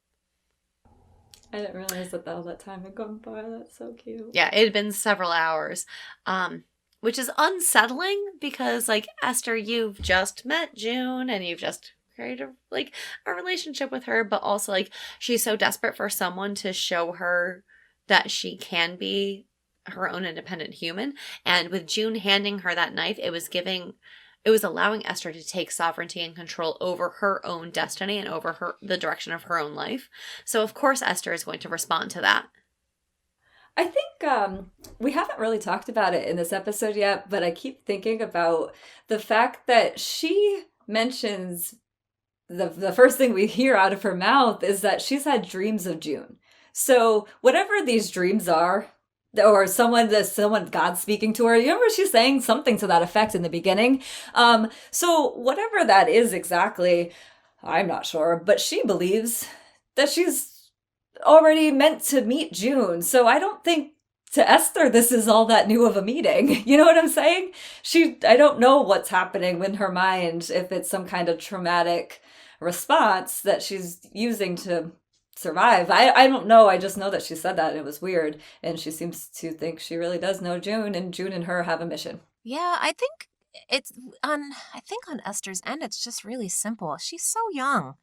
I didn't realize that all that time had gone by. That's so cute. Yeah, it had been several hours, which is unsettling because, like, Esther, you've just met June and you've just created a relationship with her, but also like she's so desperate for someone to show her that she can be her own independent human. And with June handing her that knife, it was allowing Esther to take sovereignty and control over her own destiny and over the direction of her own life. So of course Esther is going to respond to that. I think we haven't really talked about it in this episode yet, but I keep thinking about the fact that she mentions the first thing we hear out of her mouth is that she's had dreams of June. So whatever these dreams are, or someone God speaking to her. You remember she's saying something to that effect in the beginning. So whatever that is exactly, I'm not sure, but she believes that she's already meant to meet June. So I don't think to Esther this is all that new of a meeting. You know what I'm saying? I don't know what's happening in her mind, if it's some kind of traumatic response that she's using to survive. I don't know. I just know that she said that and it was weird. And she seems to think she really does know June, and June and her have a mission. Yeah, I think on Esther's end, it's just really simple. She's so young.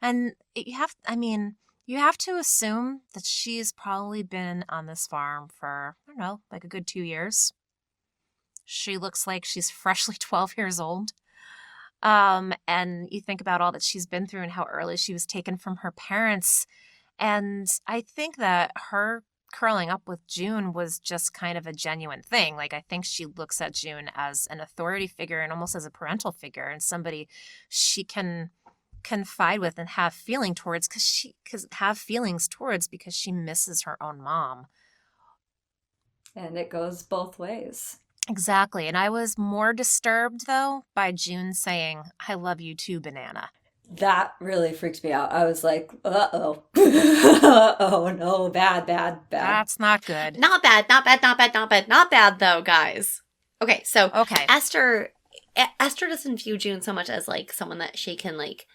And you have to assume that she's probably been on this farm for, I don't know, like a good 2 years. She looks like she's freshly 12 years old. And you think about all that she's been through and how early she was taken from her parents. And I think that her curling up with June was just kind of a genuine thing. Like, I think she looks at June as an authority figure and almost as a parental figure and somebody she can confide with and have feelings towards because she misses her own mom. And it goes both ways. Exactly. And I was more disturbed, though, by June saying, I love you too, Banana. That really freaked me out. I was like, uh-oh. Uh-oh, no, bad. That's not good. Not bad, though, guys. Okay, so Esther doesn't view June so much as, like, someone that she can, like,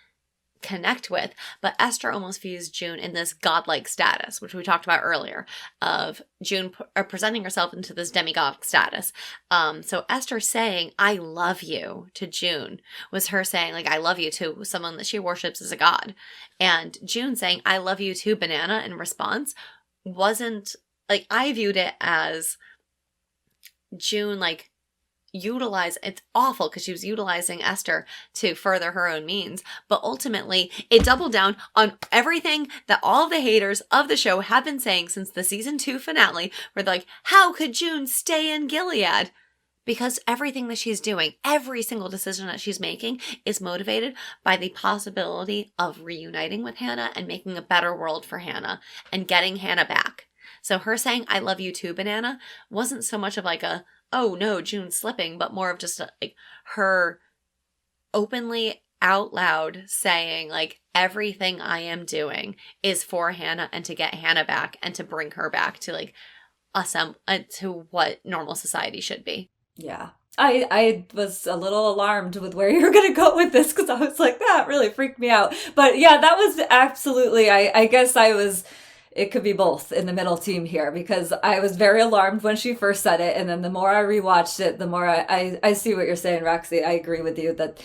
connect with, but Esther almost views June in this godlike status, which we talked about earlier, of June presenting herself into this demigod status. So Esther saying, I love you to June was her saying, like, I love you to someone that she worships as a god. And June saying, I love you too, Banana, in response wasn't, like, I viewed it as June, like, it's awful because she was utilizing Esther to further her own means, but ultimately it doubled down on everything that all the haters of the show have been saying since the season 2 finale, where they're like, how could June stay in Gilead? Because everything that she's doing, every single decision that she's making is motivated by the possibility of reuniting with Hannah and making a better world for Hannah and getting Hannah back. So her saying, I love you too, Banana, wasn't so much of like a, oh no, June's slipping, but more of just like her openly out loud saying, like, everything I am doing is for Hannah and to get Hannah back and to bring her back to, like, to what normal society should be. Yeah. I was a little alarmed with where you were going to go with this because I was like, that really freaked me out. But yeah, that was absolutely, I guess it could be both in the middle team here because I was very alarmed when she first said it. And then the more I rewatched it, the more I see what you're saying, Roxy. I agree with you that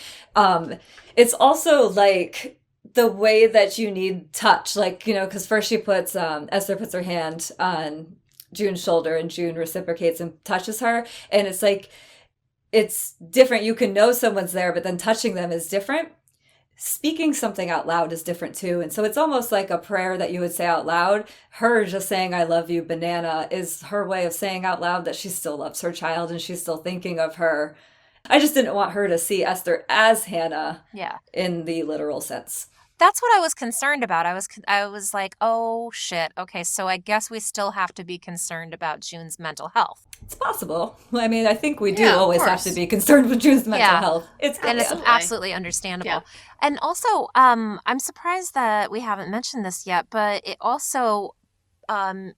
it's also like the way that you need touch, like, you know, because first she puts, Esther puts her hand on June's shoulder and June reciprocates and touches her. And it's like, it's different. You can know someone's there, but then touching them is different. Speaking something out loud is different too. And so it's almost like a prayer that you would say out loud. Her just saying, I love you, Banana, is her way of saying out loud that she still loves her child and she's still thinking of her. I just didn't want her to see Esther as Hannah in the literal sense. That's what I was concerned about. I was like, oh shit. Okay, so I guess we still have to be concerned about June's mental health. It's possible. I mean, I think we do always have to be concerned with June's mental health. It's absolutely understandable. Yeah. And also, I'm surprised that we haven't mentioned this yet, but it also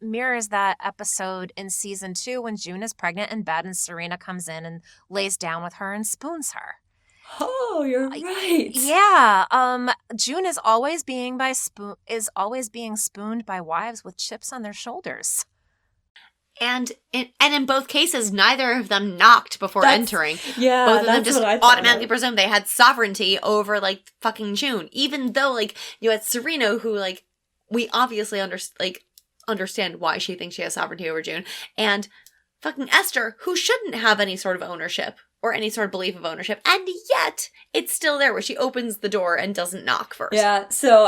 mirrors that episode in season 2 when June is pregnant in bed and Serena comes in and lays down with her and spoons her. Oh, you're right. Yeah. June is always being spooned by wives with chips on their shoulders. And in both cases, neither of them knocked before entering. Yeah, both of them just automatically presumed they had sovereignty over, like, fucking June. Even though, like, you had Serena, who, like, we obviously understand why she thinks she has sovereignty over June, and fucking Esther, who shouldn't have any sort of ownership or any sort of belief of ownership, and yet it's still there where she opens the door and doesn't knock first. Yeah, so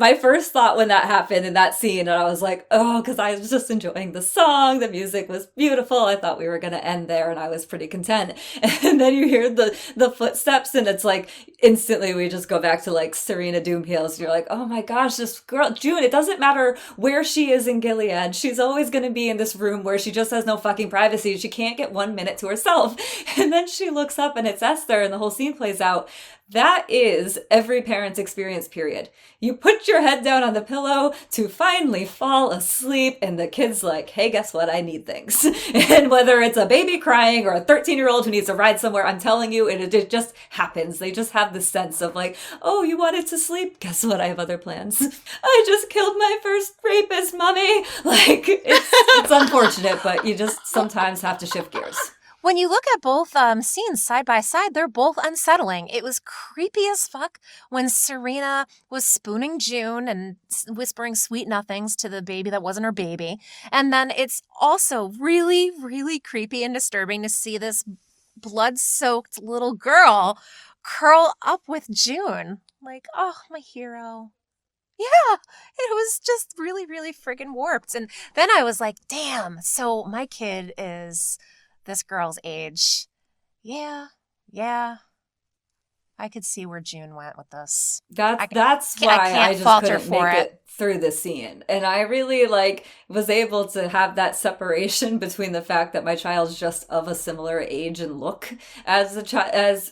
my first thought when that happened in that scene, and I was like, oh, because I was just enjoying the song, the music was beautiful, I thought we were going to end there, and I was pretty content. And then you hear the footsteps, and it's like, instantly we just go back to, like, Serena Doomheels, and you're like, oh my gosh, this girl, June, it doesn't matter where she is in Gilead, she's always going to be in this room where she just has no fucking privacy, she can't get 1 minute to herself. And then she looks up, and it's Esther, and the whole scene plays out. That is every parent's experience, period. You put your head down on the pillow to finally fall asleep, and the kid's like, hey, guess what? I need things. And whether it's a baby crying or a 13-year-old who needs a ride somewhere, I'm telling you, it just happens. They just have this sense of like, oh, you wanted to sleep? Guess what? I have other plans. I just killed my first rapist, mommy. Like, it's unfortunate, but you just sometimes have to shift gears. When you look at both scenes side by side, they're both unsettling. It was creepy as fuck when Serena was spooning June and whispering sweet nothings to the baby that wasn't her baby. And then it's also really, really creepy and disturbing to see this blood-soaked little girl curl up with June. Like, oh, my hero. Yeah, it was just really, really friggin' warped. And then I was like, damn, so my kid is this girl's age. Yeah, yeah. I could see where June went with this. That's I why can't I just falter couldn't for make it. it through the scene. And I really was able to have that separation between the fact that my child's just of a similar age and look as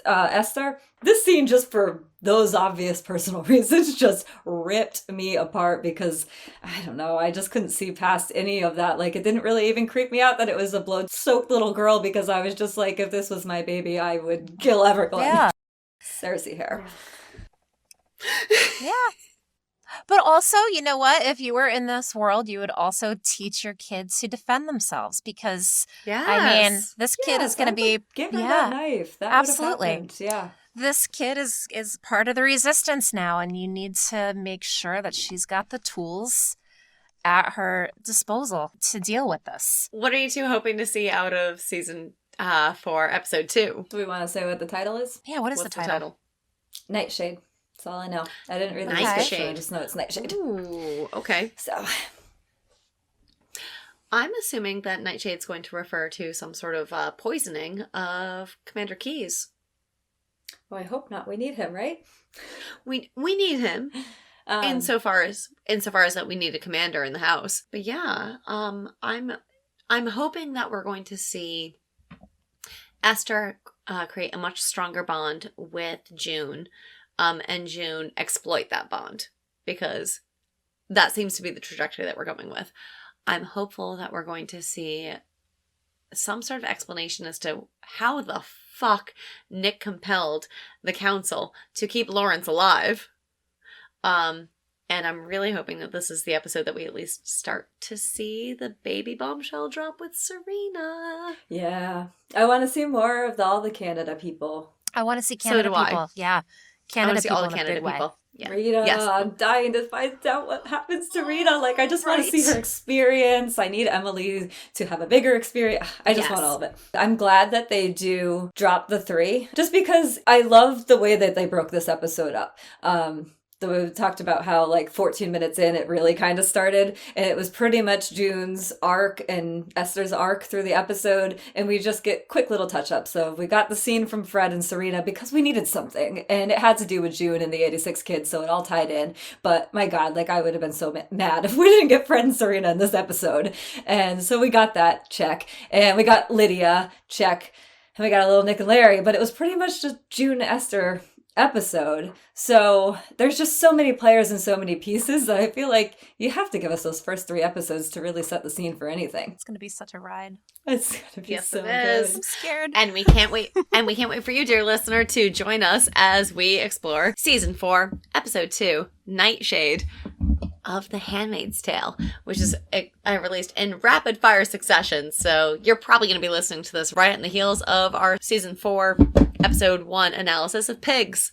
Esther. This scene, just for those obvious personal reasons, just ripped me apart because I don't know, I just couldn't see past any of that. Like, it didn't really even creep me out that it was a blood-soaked little girl, because I was just like, if this was my baby, I would kill everyone. Yeah. Cersei hair. Yeah. But also, you know what? If you were in this world, you would also teach your kids to defend themselves, because, I mean, this kid is going to be... Give her that knife. That would have happened. Yeah. This kid is part of the resistance now, and you need to make sure that she's got the tools at her disposal to deal with this. What are you two hoping to see out of season 4, episode 2? Do we want to say what the title is? Yeah, what is What's the title? Nightshade. That's all I know. I didn't read the Nightshade. description. I just know it's Nightshade. Ooh, okay. So, I'm assuming that Nightshade's going to refer to some sort of poisoning of Commander Keyes. well, I hope not. We need him, right? We need him insofar as that we need a commander in the house. But yeah, I'm hoping that we're going to see Esther create a much stronger bond with June, and June exploit that bond, because that seems to be the trajectory that we're going with. I'm hopeful that we're going to see some sort of explanation as to how the fuck Nick compelled the council to keep Lawrence alive. And I'm really hoping that this is the episode that we at least start to see the baby bombshell drop with Serena. Yeah. I want to see more of all the Canada people. I want to see Canada people. Yeah. Canada people all in the a Canada big way. people. Yeah. Rita, Yes. I'm dying to find out what happens to Rita. Like, I just want to see her experience. I need Emily to have a bigger experience. I just want all of it. I'm glad that they do drop the 3, just because I love the way that they broke this episode up. We talked about how 14 minutes in it really kind of started, and it was pretty much June's arc and Esther's arc through the episode, and we just get quick little touch-ups. So we got the scene from Fred and Serena because we needed something, and it had to do with June and the 86 kids, so it all tied in. But my God, I would have been so mad if we didn't get Fred and Serena in this episode. And so we got that, check. And we got Lydia, check. And we got a little Nick and Larry, but it was pretty much just June and Esther episode. So there's just so many players and so many pieces that I feel like you have to give us those first 3 episodes to really set the scene for anything. It's going to be such a ride. It's going to be Yes, so it good. is. I'm scared. And we can't wait. And we can't wait for you, dear listener, to join us as we explore season 4, episode 2, Nightshade of The Handmaid's Tale, which is released in rapid fire succession. So you're probably going to be listening to this right on the heels of our season 4, episode 1 analysis of Pigs.